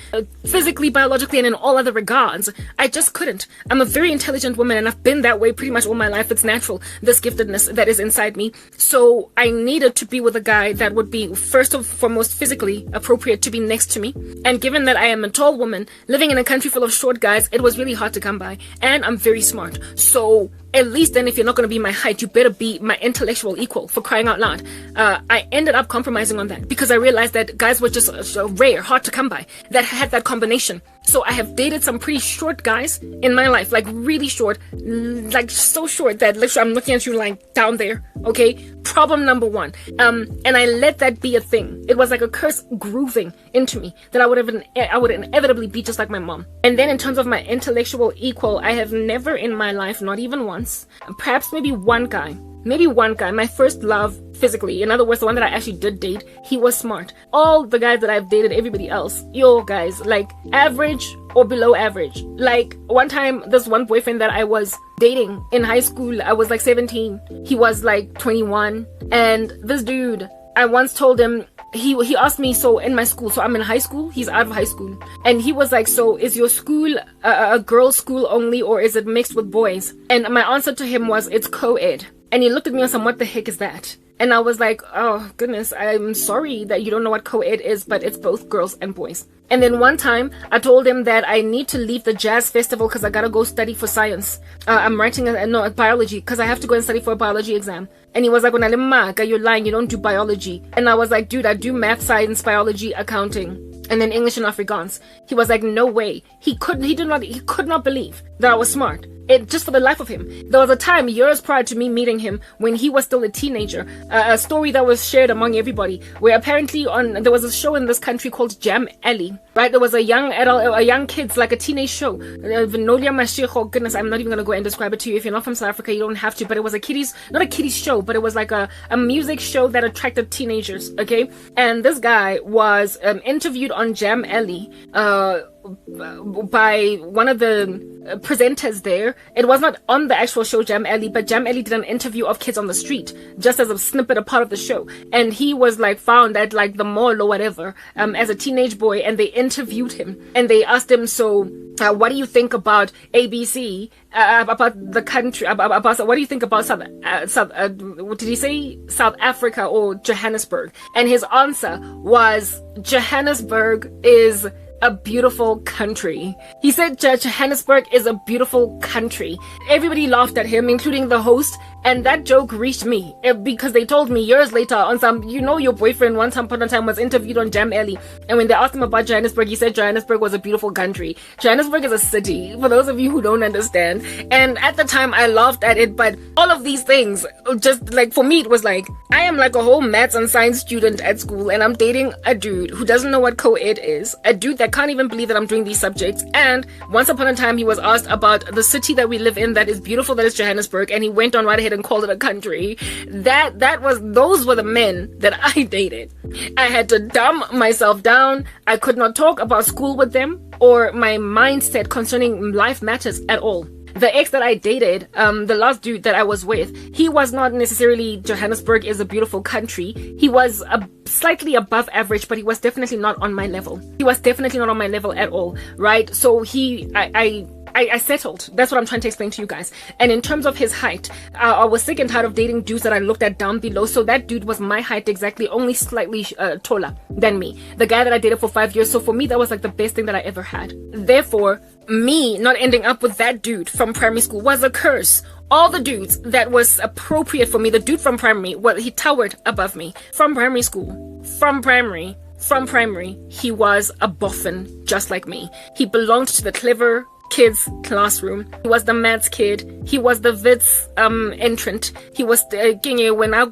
physically, biologically, and in all other regards, I just couldn't. I'm a very intelligent woman, and I've been that way pretty much all my life. It's natural, this giftedness that is inside me. So I needed to be with a guy that would be first and foremost physically appropriate to be next to me. And given that I am a tall woman living in a country full of short guys, it was really hard to come by. And I'm very smart. So at least then, if you're not going to be my height, you better be my intellectual equal, for crying out loud. I ended up compromising on that because I realized that guys were just rare, hard to come by, that had that combination. So I have dated some pretty short guys in my life, like really short, like so short that literally I'm looking at you like down there, okay? Problem number one. And I let that be a thing. It was like a curse grooving into me that I would inevitably be just like my mom. And then in terms of my intellectual equal, I have never in my life, not even once, perhaps maybe one guy, my first love physically, in other words, the one that I actually did date, he was smart. All the guys that I've dated, everybody else, guys, like average or below average. Like one time, this one boyfriend that I was dating in high school, I was like 17, he was like 21, and this dude, I once told him, he asked me, so in my school, so I'm in high school, he's out of high school, and he was like, so is your school a girls' school only, or is it mixed with boys? And my answer to him was, it's co-ed. And he looked at me and said, what the heck is that? And I was like, oh goodness, I'm sorry that you don't know what co-ed is, but it's both girls and boys. And then one time I told him that I need to leave the jazz festival because I gotta go study for science. I'm writing biology because I have to go and study for a biology exam. And he was like, you're lying, you don't do biology. And I was like, dude, I do math, science, biology, accounting, and then English and Afrikaans. He was like, no way. He could not believe that I was smart. It just for the life of him. There was a time years prior to me meeting him when he was still a teenager, a story that was shared among everybody, where apparently there was a show in this country called Jam Alley, right? There was a young kids, like a teenage show. Goodness, I'm not even gonna go and describe it to you. If you're not from South Africa, you don't have to, but it was not a kiddies show, but it was like a music show that attracted teenagers, okay? And this guy was interviewed on Jam Alley, by one of the presenters there. It was not on the actual show Jam Alley, but Jam Alley did an interview of kids on the street just as a snippet, a part of the show. And he was like found at like the mall or whatever as a teenage boy, and they interviewed him and they asked him, so what do you think about ABC, about the country, about what do you think about what did he say, South Africa or Johannesburg? And his answer was, Johannesburg is a beautiful country. He said Johannesburg is a beautiful country. Everybody laughed at him, including the host, and that joke reached me because they told me years later on your boyfriend once upon a time was interviewed on Jam Alley, and when they asked him about Johannesburg, he said Johannesburg was a beautiful country. Johannesburg is a city, for those of you who don't understand. And at the time I laughed at it, but all of these things, just like for me, it was like, I am like a whole maths and science student at school, and I'm dating a dude who doesn't know what co-ed is, a dude that can't even believe that I'm doing these subjects. And once upon a time he was asked about the city that we live in that is beautiful, that is Johannesburg, and he went on right ahead and called it a country. Those were the men that I dated. I had to dumb myself down. I could not talk about school with them or my mindset concerning life matters at all. The ex that I dated, the last dude that I was with, he was not necessarily Johannesburg is a beautiful country. He was slightly above average, but he was definitely not on my level. He was definitely not on my level at all, right? So I settled. That's what I'm trying to explain to you guys. And in terms of his height, I was sick and tired of dating dudes that I looked at down below. So that dude was my height exactly, only slightly taller than me. The guy that I dated for 5 years. So for me, that was like the best thing that I ever had. Therefore, me not ending up with that dude from primary school was a curse. All the dudes that was appropriate for me, the dude from primary, well, he towered above me. From primary school. From primary, he was a boffin just like me. He belonged to the clever, kid's classroom. He was the maths kid. He was the Wits entrant. He was when I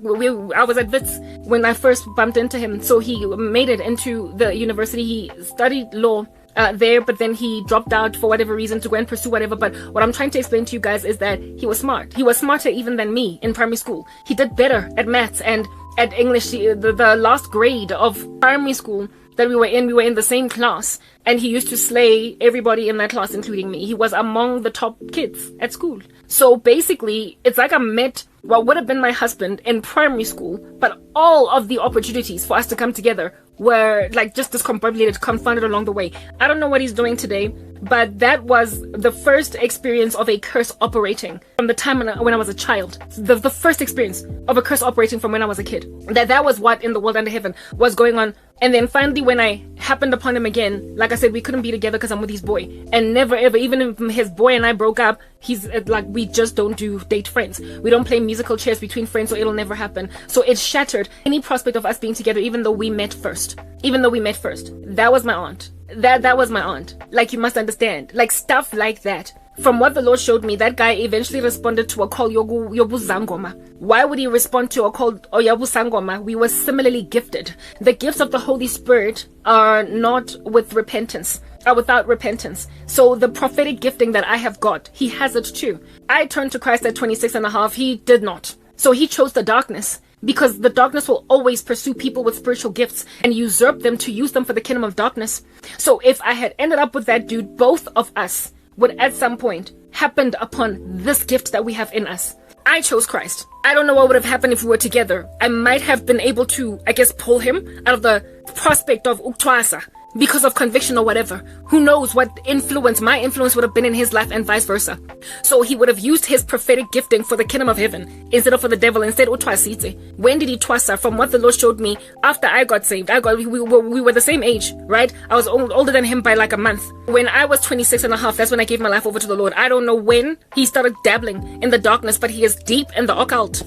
was at Wits when I first bumped into him. So he made it into the university. He studied law there, but then he dropped out for whatever reason to go and pursue whatever. But what I'm trying to explain to you guys is that he was smart. He was smarter even than me in primary school. He did better at maths and at English. The last grade of primary school that we were in the same class, and he used to slay everybody in that class, including me. He was among the top kids at school. So basically, it's like I met what would have been my husband in primary school, but all of the opportunities for us to come together were like just discombobulated, confounded along the way. I don't know what he's doing today, but that was the first experience of a curse operating from the time when I was a child. The first experience of a curse operating from when I was a kid. That was what in the world under heaven was going on. And then finally, when I happened upon him again, like I said, we couldn't be together because I'm with his boy. And never ever, even if his boy and I broke up, he's like, we just don't date friends. We don't play musical chairs between friends, so it'll never happen. So it shattered any prospect of us being together, even though we met first. That was my aunt. That was my aunt. Like, you must understand. Like, stuff like that. From what the Lord showed me, that guy eventually responded to a call, Yobu Zangoma. Why would he respond to a call, Yobu Zangoma? We were similarly gifted. The gifts of the Holy Spirit are not with repentance, are without repentance. So the prophetic gifting that I have got, he has it too. I turned to Christ at 26 and a half. He did not. So he chose the darkness. Because the darkness will always pursue people with spiritual gifts and usurp them to use them for the kingdom of darkness. So if I had ended up with that dude, both of us would at some point happened upon this gift that we have in us. I chose Christ. I don't know what would have happened if we were together. I might have been able to, pull him out of the prospect of Uktwasa because of conviction or whatever. Who knows what my influence would have been in his life and vice versa. So he would have used his prophetic gifting for the kingdom of heaven instead of for the devil. Instead, Utwasite. When did he twasa? From what the Lord showed me after I got saved, we were the same age, right? I was older than him by like a month. When I was 26 and a half, that's when I gave my life over to the Lord. I don't know when he started dabbling in the darkness, but he is deep in the occult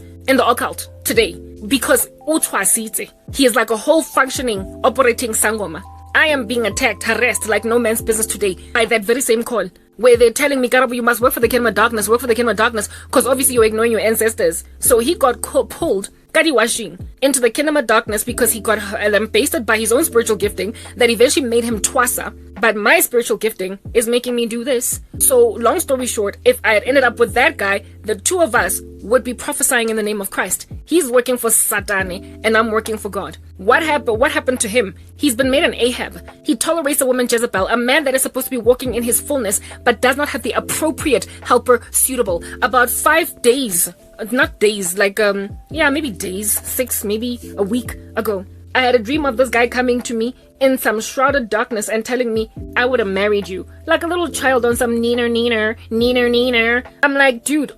today because Utwasite. He is like a whole functioning, operating Sangoma. I am being attacked, harassed like no man's business today by that very same call where they're telling me, Karabu, you must work for the kingdom of darkness, because obviously you're ignoring your ancestors. So he got pulled, Kadiwashing, into the kingdom of darkness because he got lambasted by his own spiritual gifting that eventually made him twasa. But my spiritual gifting is making me do this. So long story short, if I had ended up with that guy, the two of us would be prophesying in the name of Christ. He's working for Satani and I'm working for God. What happened to him? He's been made an Ahab. He tolerates a woman Jezebel, a man that is supposed to be walking in his fullness, but does not have the appropriate helper suitable. About 5 days, not days, maybe days, 6, maybe a week ago, I had a dream of this guy coming to me in some shrouded darkness and telling me I would have married you. Like a little child on some neener. I'm like, dude,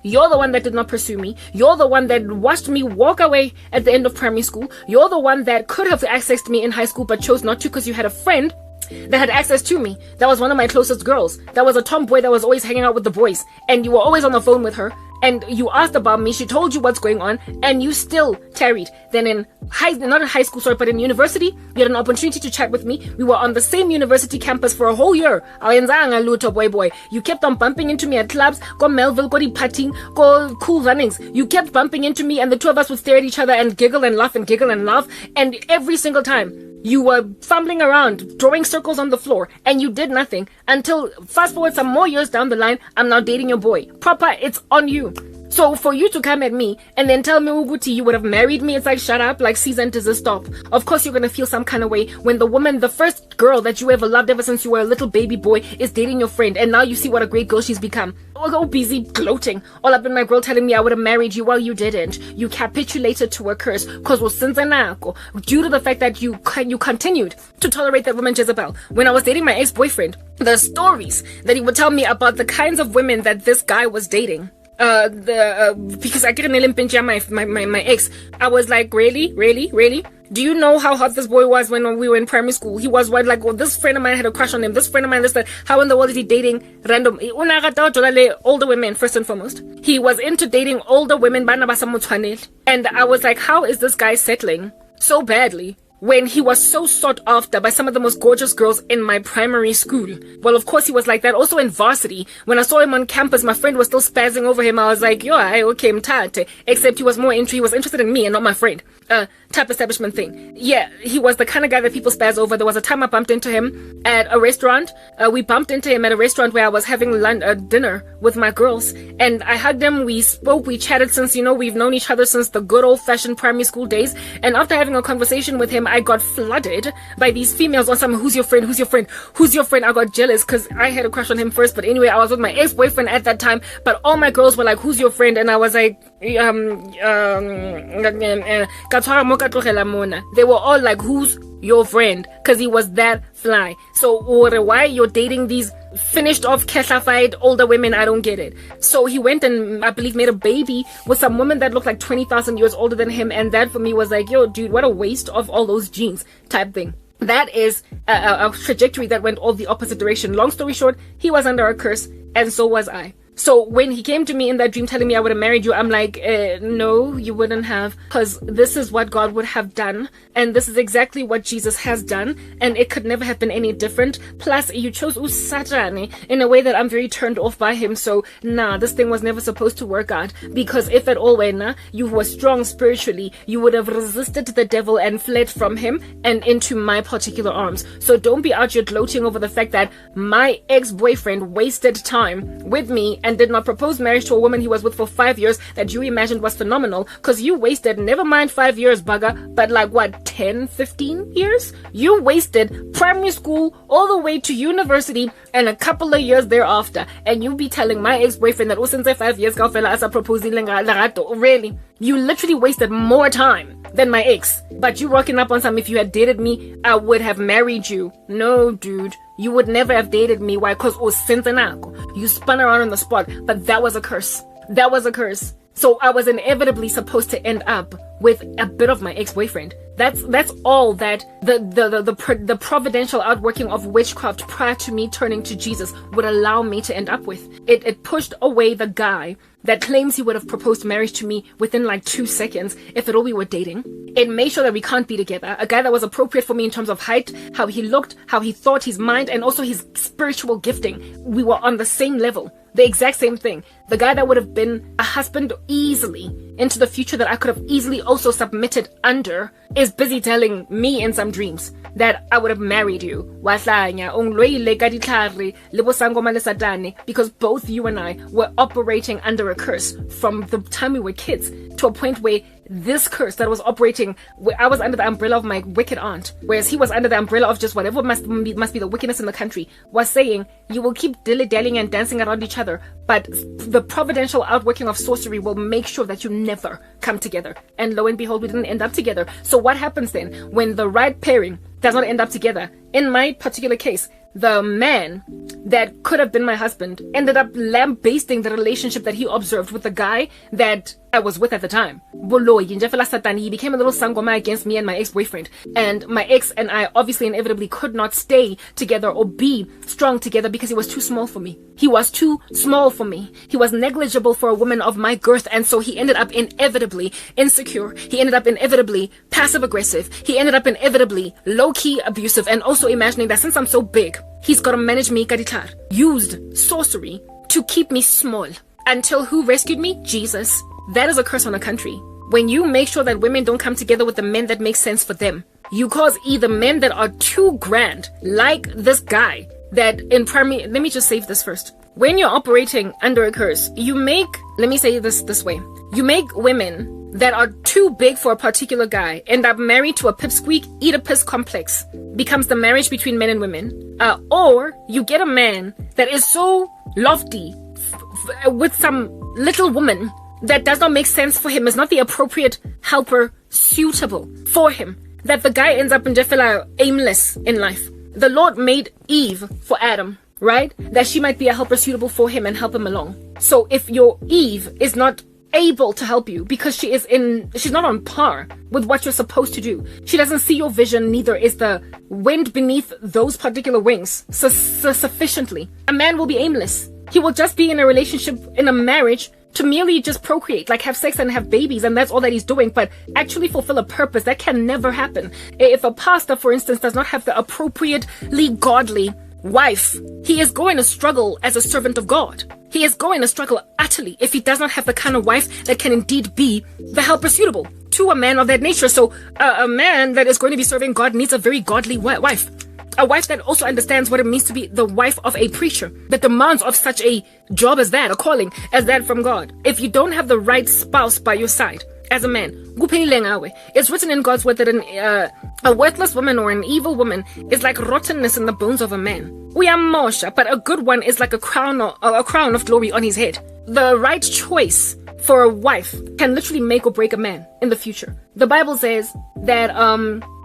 you're the one that did not pursue me. You're the one that watched me walk away at the end of primary school. You're the one that could have accessed me in high school but chose not to because you had a friend that had access to me. That was one of my closest girls. That was a tomboy that was always hanging out with the boys. And you were always on the phone with her. And you asked about me, she told you what's going on, and you still tarried. Then in not in high school, but in university, you had an opportunity to chat with me. We were on the same university campus for a whole year. Boy. You kept on bumping into me at clubs, go Melville, go partying, go cool runnings. You kept bumping into me, and the two of us would stare at each other and giggle and laugh. And every single time, you were fumbling around, drawing circles on the floor, and you did nothing until, fast forward some more years down the line, I'm now dating your boy. Proper, it's on you. So for you to come at me and then tell me, Uguti, you would have married me, it's like, shut up, like, season does it stop. Of course you're gonna feel some kind of way when the first girl that you ever loved ever since you were a little baby boy is dating your friend, and now you see what a great girl she's become. Oh, busy gloating all up in my girl telling me I would have married you. Well, you didn't. You capitulated to a curse because due to the fact that you continued to tolerate that woman Jezebel. When I was dating my ex-boyfriend, the stories that he would tell me about the kinds of women that this guy was dating, because I get my ex, I was like, really? Do you know how hot this boy was when we were in primary school? He was this friend of mine had a crush on him. This friend of mine, that. How in the world is he dating random older women, first and foremost? He was into dating older women, and I was like, how is this guy settling so badly when he was so sought after by some of the most gorgeous girls in my primary school. Well, of course he was like that also in varsity. When I saw him on campus, my friend was still spazzing over him. I was like, yo, okay, mtate. Except he was interested in me and not my friend. Type establishment thing. Yeah, he was the kind of guy that people spaz over. There was a time I bumped into him at a restaurant. We bumped into him at a restaurant where I was having dinner with my girls, and I hugged him. We spoke, we chatted since, we've known each other since the good old-fashioned primary school days. And after having a conversation with him, I got flooded by these females on some, who's your friend? I got jealous because I had a crush on him first. But anyway, I was with my ex-boyfriend at that time, but all my girls were like, who's your friend? And I was like, they were all like, who's your friend? Because he was that fly. So why you're dating these finished off keshafied older women? I don't get it. So he went and I believe made a baby with some woman that looked like 20,000 years older than him, and that for me was like, yo dude, what a waste of all those genes type thing. That is a trajectory that went all the opposite direction. Long story short, he was under a curse and so was I. So when he came to me in that dream telling me I would have married you, I'm like, no, you wouldn't have, because this is what God would have done, and this is exactly what Jesus has done, and it could never have been any different. Plus, you chose Usatane in a way that I'm very turned off by him, so nah, this thing was never supposed to work out, because if at all, when you were strong spiritually, you would have resisted the devil and fled from him and into my particular arms. So don't be out here gloating over the fact that my ex-boyfriend wasted time with me and did not propose marriage to a woman he was with for 5 years that you imagined was phenomenal, because you wasted, never mind 5 years, bugger, but like what, 10, 15 years? You wasted primary school all the way to university and a couple of years thereafter, and you be telling my ex-boyfriend that since 5 years asa proposing really? You literally wasted more time than my ex, but you rocking up on some, if you had dated me, I would have married you. No, dude. You would never have dated me. Why? Because you spun around on the spot, but that was a curse. That was a curse. So I was inevitably supposed to end up with a bit of my ex-boyfriend. That's all that the providential outworking of witchcraft prior to me turning to Jesus would allow me to end up with. It pushed away the guy that claims he would have proposed marriage to me within like 2 seconds if at all we were dating. It made sure that we can't be together. A guy that was appropriate for me in terms of height, how he looked, how he thought, his mind, and also his spiritual gifting. We were on the same level. The exact same thing. The guy that would have been a husband easily into the future that I could have easily also submitted under is busy telling me in some dreams that I would have married you. Because both you and I were operating under a curse from the time we were kids to a point where this curse that was operating, where I was under the umbrella of my wicked aunt, whereas he was under the umbrella of just whatever must be the wickedness in the country, was saying, you will keep dilly-dallying and dancing around each other, but the providential outworking of sorcery will make sure that you never come together. And lo and behold, we didn't end up together. So what happens then when the right pairing does not end up together? In my particular case, the man that could have been my husband ended up lambasting the relationship that he observed with the guy that I was with at the time. He became a little sangoma against me and my ex-boyfriend. And my ex and I obviously inevitably could not stay together or be strong together because he was too small for me. He was too small for me. He was negligible for a woman of my girth, and so he ended up inevitably insecure. He ended up inevitably passive-aggressive. He ended up inevitably low-key abusive, and also imagining that since I'm so big, he's got to manage me kaditar. Used sorcery to keep me small. Until who rescued me? Jesus. That is a curse on a country. When you make sure that women don't come together with the men that make sense for them, you cause either men that are too grand, like this guy, that in primary, let me just save this first. When you're operating under a curse, you make, let me say this way, you make women that are too big for a particular guy end up married to a pipsqueak, Oedipus complex, becomes the marriage between men and women. Or you get a man that is so lofty with some little woman that does not make sense for him, is not the appropriate helper suitable for him, that the guy ends up in Jefela aimless in life. The Lord made Eve for Adam, right? That she might be a helper suitable for him and help him along. So if your Eve is not able to help you because she's not on par with what you're supposed to do, she doesn't see your vision, neither is the wind beneath those particular wings sufficiently, a man will be aimless. He will just be in a relationship, in a marriage, to merely just procreate, like have sex and have babies, and that's all that he's doing, but actually fulfill a purpose. That can never happen. If a pastor, for instance, does not have the appropriately godly wife, he is going to struggle as a servant of God. He is going to struggle utterly if he does not have the kind of wife that can indeed be the helper suitable to a man of that nature. So a man that is going to be serving God needs a very godly wife. A wife that also understands what it means to be the wife of a preacher, the demands of such a job as that, a calling as that from God. If you don't have the right spouse by your side, as a man, it's written in God's word that a worthless woman or an evil woman is like rottenness in the bones of a man. But a good one is like a crown of glory on his head. The right choice for a wife can literally make or break a man in the future. The Bible says that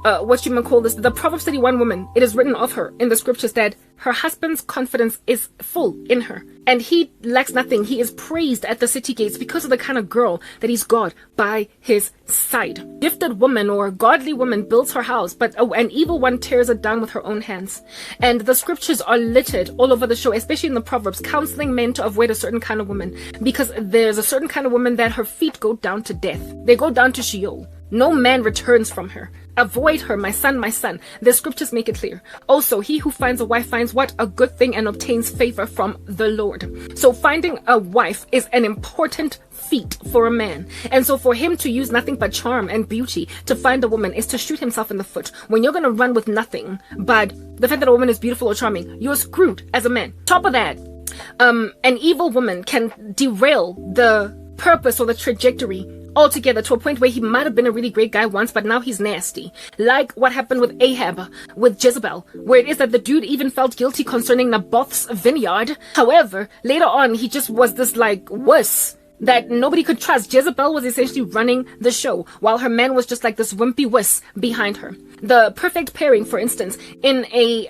the Proverbs 31 woman, it is written of her in the scriptures that her husband's confidence is full in her, and he lacks nothing. He is praised at the city gates because of the kind of girl that he's got by his side. Gifted woman or godly woman builds her house, but an evil one tears it down with her own hands. And the scriptures are littered all over the show, especially in the Proverbs, counseling men to avoid a certain kind of woman, because there's a certain kind of woman that her feet go down to death. They go down to Sheol. No man returns from her. Avoid her, my son, my son. The scriptures make it clear. Also, he who finds a wife finds what? A good thing, and obtains favor from the Lord. So finding a wife is an important feat for a man. And so for him to use nothing but charm and beauty to find a woman is to shoot himself in the foot. When you're going to run with nothing but the fact that a woman is beautiful or charming, you're screwed as a man. Top of that, an evil woman can derail the purpose or the trajectory altogether to a point where he might have been a really great guy once, but now he's nasty. Like what happened with Ahab, with Jezebel, where it is that the dude even felt guilty concerning Naboth's vineyard. However, later on, he just was this like wuss that nobody could trust. Jezebel was essentially running the show, while her man was just like this wimpy wuss behind her. The perfect pairing, for instance, in a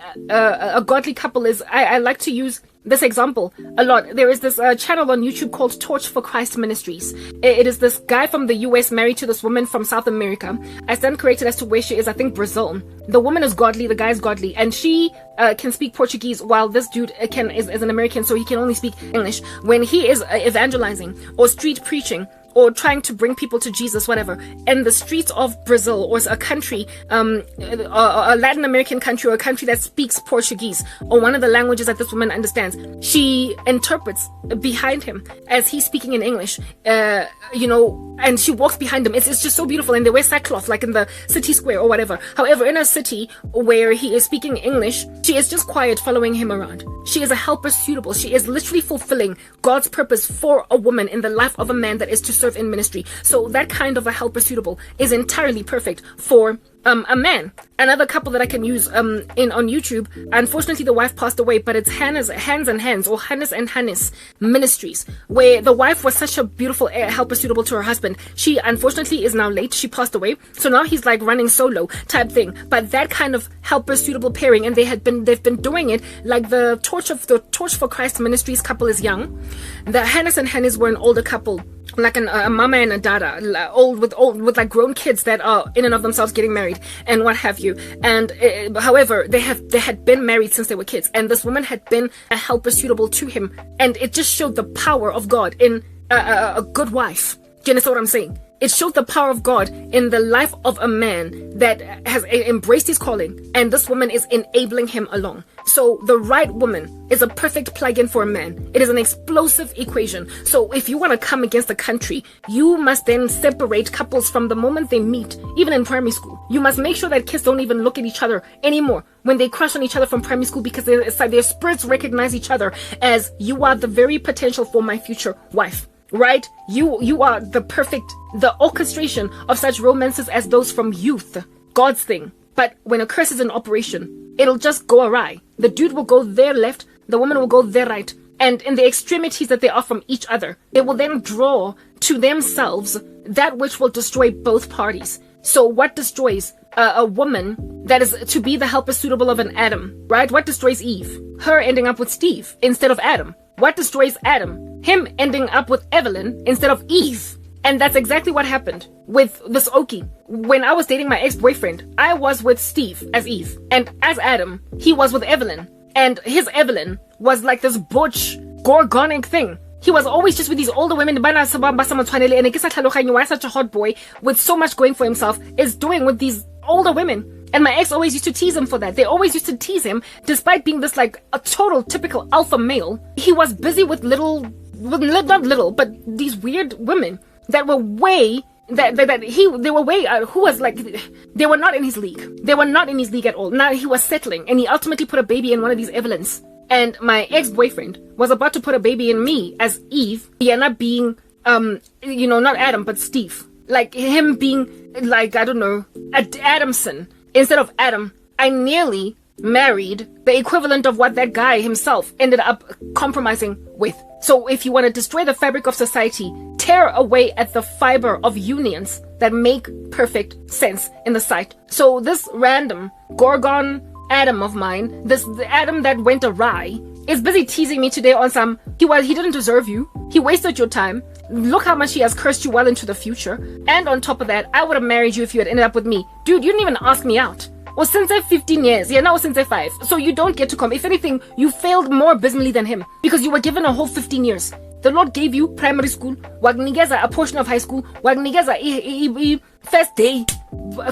godly couple is, I like to use this example a lot. There is this channel on YouTube called Torch for Christ Ministries. It is this guy from the US married to this woman from South America. I stand corrected as to where she is, I think Brazil. The woman is godly, the guy is godly, and she can speak Portuguese, while this dude is an American, so he can only speak English. When he is evangelizing or street preaching, or trying to bring people to Jesus, whatever, in the streets of Brazil, or a country, a Latin American country, or a country that speaks Portuguese, or one of the languages that this woman understands, she interprets behind him as he's speaking in English, and she walks behind him. It's just so beautiful, and they wear sackcloth, like in the city square or whatever. However, in a city where he is speaking English, she is just quiet, following him around. She is a helper suitable. She is literally fulfilling God's purpose for a woman in the life of a man that is to serve in ministry. So that kind of a helper suitable is entirely perfect for a man. Another couple that I can use on YouTube, unfortunately the wife passed away, but it's Hannes and Hannes Ministries, where the wife was such a beautiful helper suitable to her husband. She unfortunately is now late. She passed away, so now he's like running solo type thing. But that kind of helper suitable pairing, and they've been doing it like the Torch for Christ Ministries couple is young. The Hannes and Hannes were an older couple, like a mama and a dada, old with like grown kids that are in and of themselves getting married and what have you. And however, they had been married since they were kids, and this woman had been a helper suitable to him, and it just showed the power of God in a good wife. Do you understand what I'm saying? It showed the power of God in the life of a man that has embraced his calling, and this woman is enabling him along. So the right woman is a perfect plug-in for a man. It is an explosive equation. So if you want to come against the country, you must then separate couples from the moment they meet, even in primary school. You must make sure that kids don't even look at each other anymore when they crush on each other from primary school, because their spirits recognize each other as, you are the very potential for my future wife. Right? You are the orchestration of such romances as those from youth. God's thing. But when a curse is in operation, it'll just go awry. The dude will go their left, the woman will go their right. And in the extremities that they are from each other, they will then draw to themselves that which will destroy both parties. So what destroys a woman that is to be the helper suitable of an Adam, right? What destroys Eve? Her ending up with Steve instead of Adam. What destroys Adam? Him ending up with Evelyn instead of Eve. And that's exactly what happened with this Okie. When I was dating my ex-boyfriend, I was with Steve as Eve. And as Adam, he was with Evelyn. And his Evelyn was like this butch, gorgonic thing. He was always just with these older women. And why such a hot boy with so much going for himself is doing with these older women. And my ex always used to tease him for that. They always used to tease him, despite being this like a total typical alpha male. He was busy with not little, but these weird women that were way who was like, they were not in his league. They were not in his league at all. Now he was settling, and he ultimately put a baby in one of these Evelyns. And my ex-boyfriend was about to put a baby in me as Eve. He ended up being, not Adam, but Steve. Like him being like, I don't know, Adamson instead of Adam. I nearly married the equivalent of what that guy himself ended up compromising with. So if you want to destroy the fabric of society, tear away at the fiber of unions that make perfect sense in the sight. So this random Gorgon Adam of mine, the Adam that went awry, is busy teasing me today on some, he didn't deserve you. He wasted your time. Look how much he has cursed you well into the future. And on top of that, I would have married you if you had ended up with me. Dude, you didn't even ask me out. Well, since 15 years, now since 5. So you don't get to come. If anything, you failed more abysmally than him because you were given a whole 15 years. The Lord gave you primary school, wagnigeza a portion of high school, wagnigeza first day,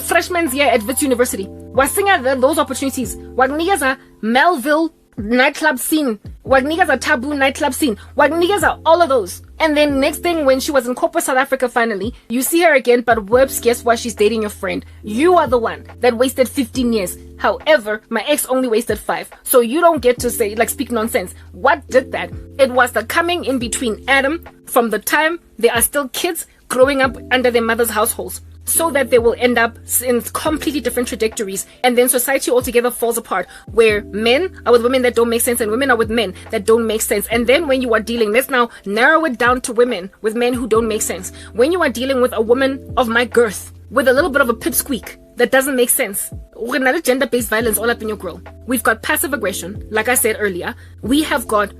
freshman's year at Wits University. Wasinga those opportunities. Wagnigeza Melville nightclub scene, wagnigeza taboo nightclub scene, wagnigeza all of those. And then next thing, when she was in corporate South Africa finally, you see her again, but whoops, guess what? She's dating your friend. You are the one that wasted 15 years. However, my ex only wasted 5. So you don't get to say, speak nonsense. What did that? It was the coming in between Adam from the time they are still kids growing up under their mother's households, so that they will end up in completely different trajectories, and then society altogether falls apart, where men are with women that don't make sense and women are with men that don't make sense. And then when you are dealing, let's now narrow it down to women with men who don't make sense. When you are dealing with a woman of my girth with a little bit of a pipsqueak that doesn't make sense, we're not gender-based violence all up in your grill. We've got passive aggression, like I said earlier. We have got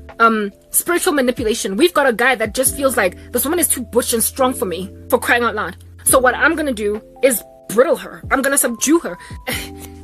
spiritual manipulation. We've got a guy that just feels like this woman is too butch and strong for me, for crying out loud. So what I'm gonna do is brittle her. I'm gonna subdue her.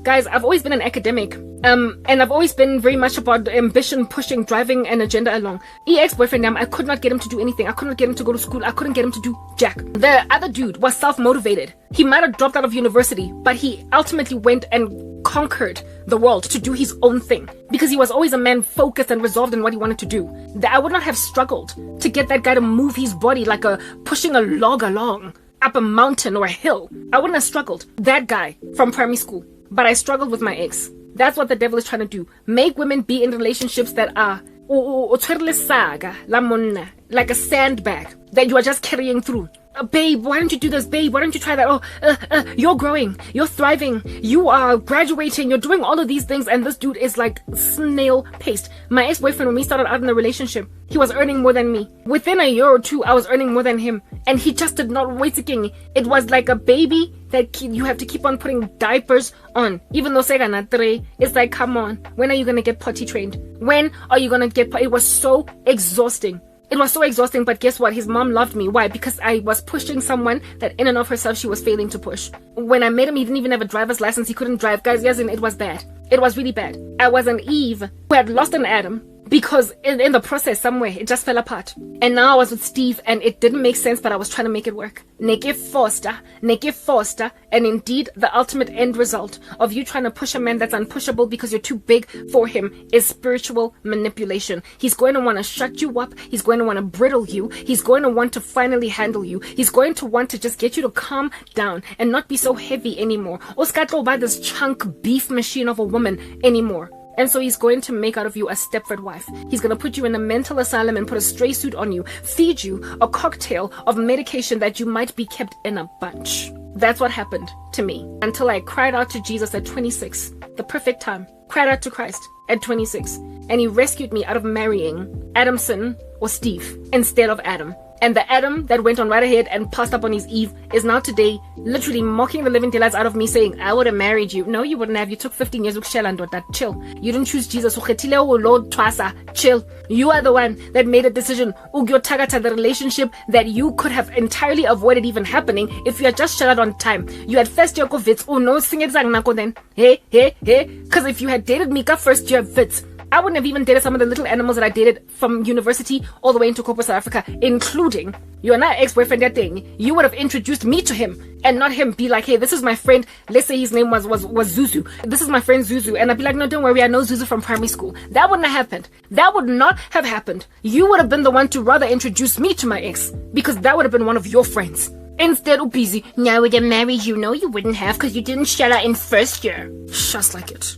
Guys, I've always been an academic, and I've always been very much about ambition, pushing, driving an agenda along. Ex-boyfriend, I could not get him to do anything. I couldn't get him to go to school. I couldn't get him to do jack. The other dude was self-motivated. He might have dropped out of university, but he ultimately went and conquered the world to do his own thing, because he was always a man focused and resolved in what he wanted to do. I would not have struggled to get that guy to move his body like pushing a log along up a mountain or a hill. I wouldn't have struggled. That guy from primary school. But I struggled with my ex. That's what the devil is trying to do. Make women be in relationships that are like a sandbag that you are just carrying through. Babe, why don't you do this? Babe, why don't you try that? You're growing, you're thriving, you are graduating, you're doing all of these things, and this dude is like snail paste. My ex-boyfriend, when we started out in the relationship, he was earning more than me. Within a year or two, I was earning more than him, and he just did not wait again. It was like a baby that you have to keep on putting diapers on. Even though it's like, come on, when are you gonna get potty trained? When are you gonna get It was so exhausting. It was so exhausting, but guess what? His mom loved me. Why? Because I was pushing someone that in and of herself she was failing to push. When I met him, he didn't even have a driver's license. He couldn't drive. Guys, yes, and it was bad. It was really bad. I was an Eve who had lost an Adam because in the process somewhere it just fell apart. And now I was with Steve and it didn't make sense, but I was trying to make it work. Neke Foster, and indeed the ultimate end result of you trying to push a man that's unpushable because you're too big for him is spiritual manipulation. He's going to want to shut you up. He's going to want to brittle you. He's going to want to finally handle you. He's going to want to just get you to calm down and not be so heavy anymore. Oskato by this chunk beef machine of a woman anymore. And so he's going to make out of you a Stepford wife. He's going to put you in a mental asylum and put a stray suit on you, feed you a cocktail of medication that you might be kept in a bunch. That's what happened to me until I cried out to Jesus at 26, the perfect time. Cried out to Christ at 26, and he rescued me out of marrying Adamson or Steve instead of Adam. And the Adam that went on right ahead and passed up on his Eve is now today literally mocking the living daylights out of me, saying, I would have married you. No, you wouldn't have. You took 15 years with Shell and that. Chill. You didn't choose Jesus. Chill. You are the one that made a decision. The relationship that you could have entirely avoided even happening if you had just shut out on time. You had first year Wits. Oh no, sing it then. Hey. Because if you had dated Mika first year Wits, I wouldn't have even dated some of the little animals that I dated from university all the way into corporate South Africa, including your ex-boyfriend that thing. You would have introduced me to him and not him be like, hey, this is my friend. Let's say his name was Zuzu. This is my friend Zuzu. And I'd be like, no, don't worry, I know Zuzu from primary school. That wouldn't have happened. That would not have happened. You would have been the one to rather introduce me to my ex, because that would have been one of your friends. Instead of busy, now we're married, you know you wouldn't have because you didn't shut out in first year. Just like it.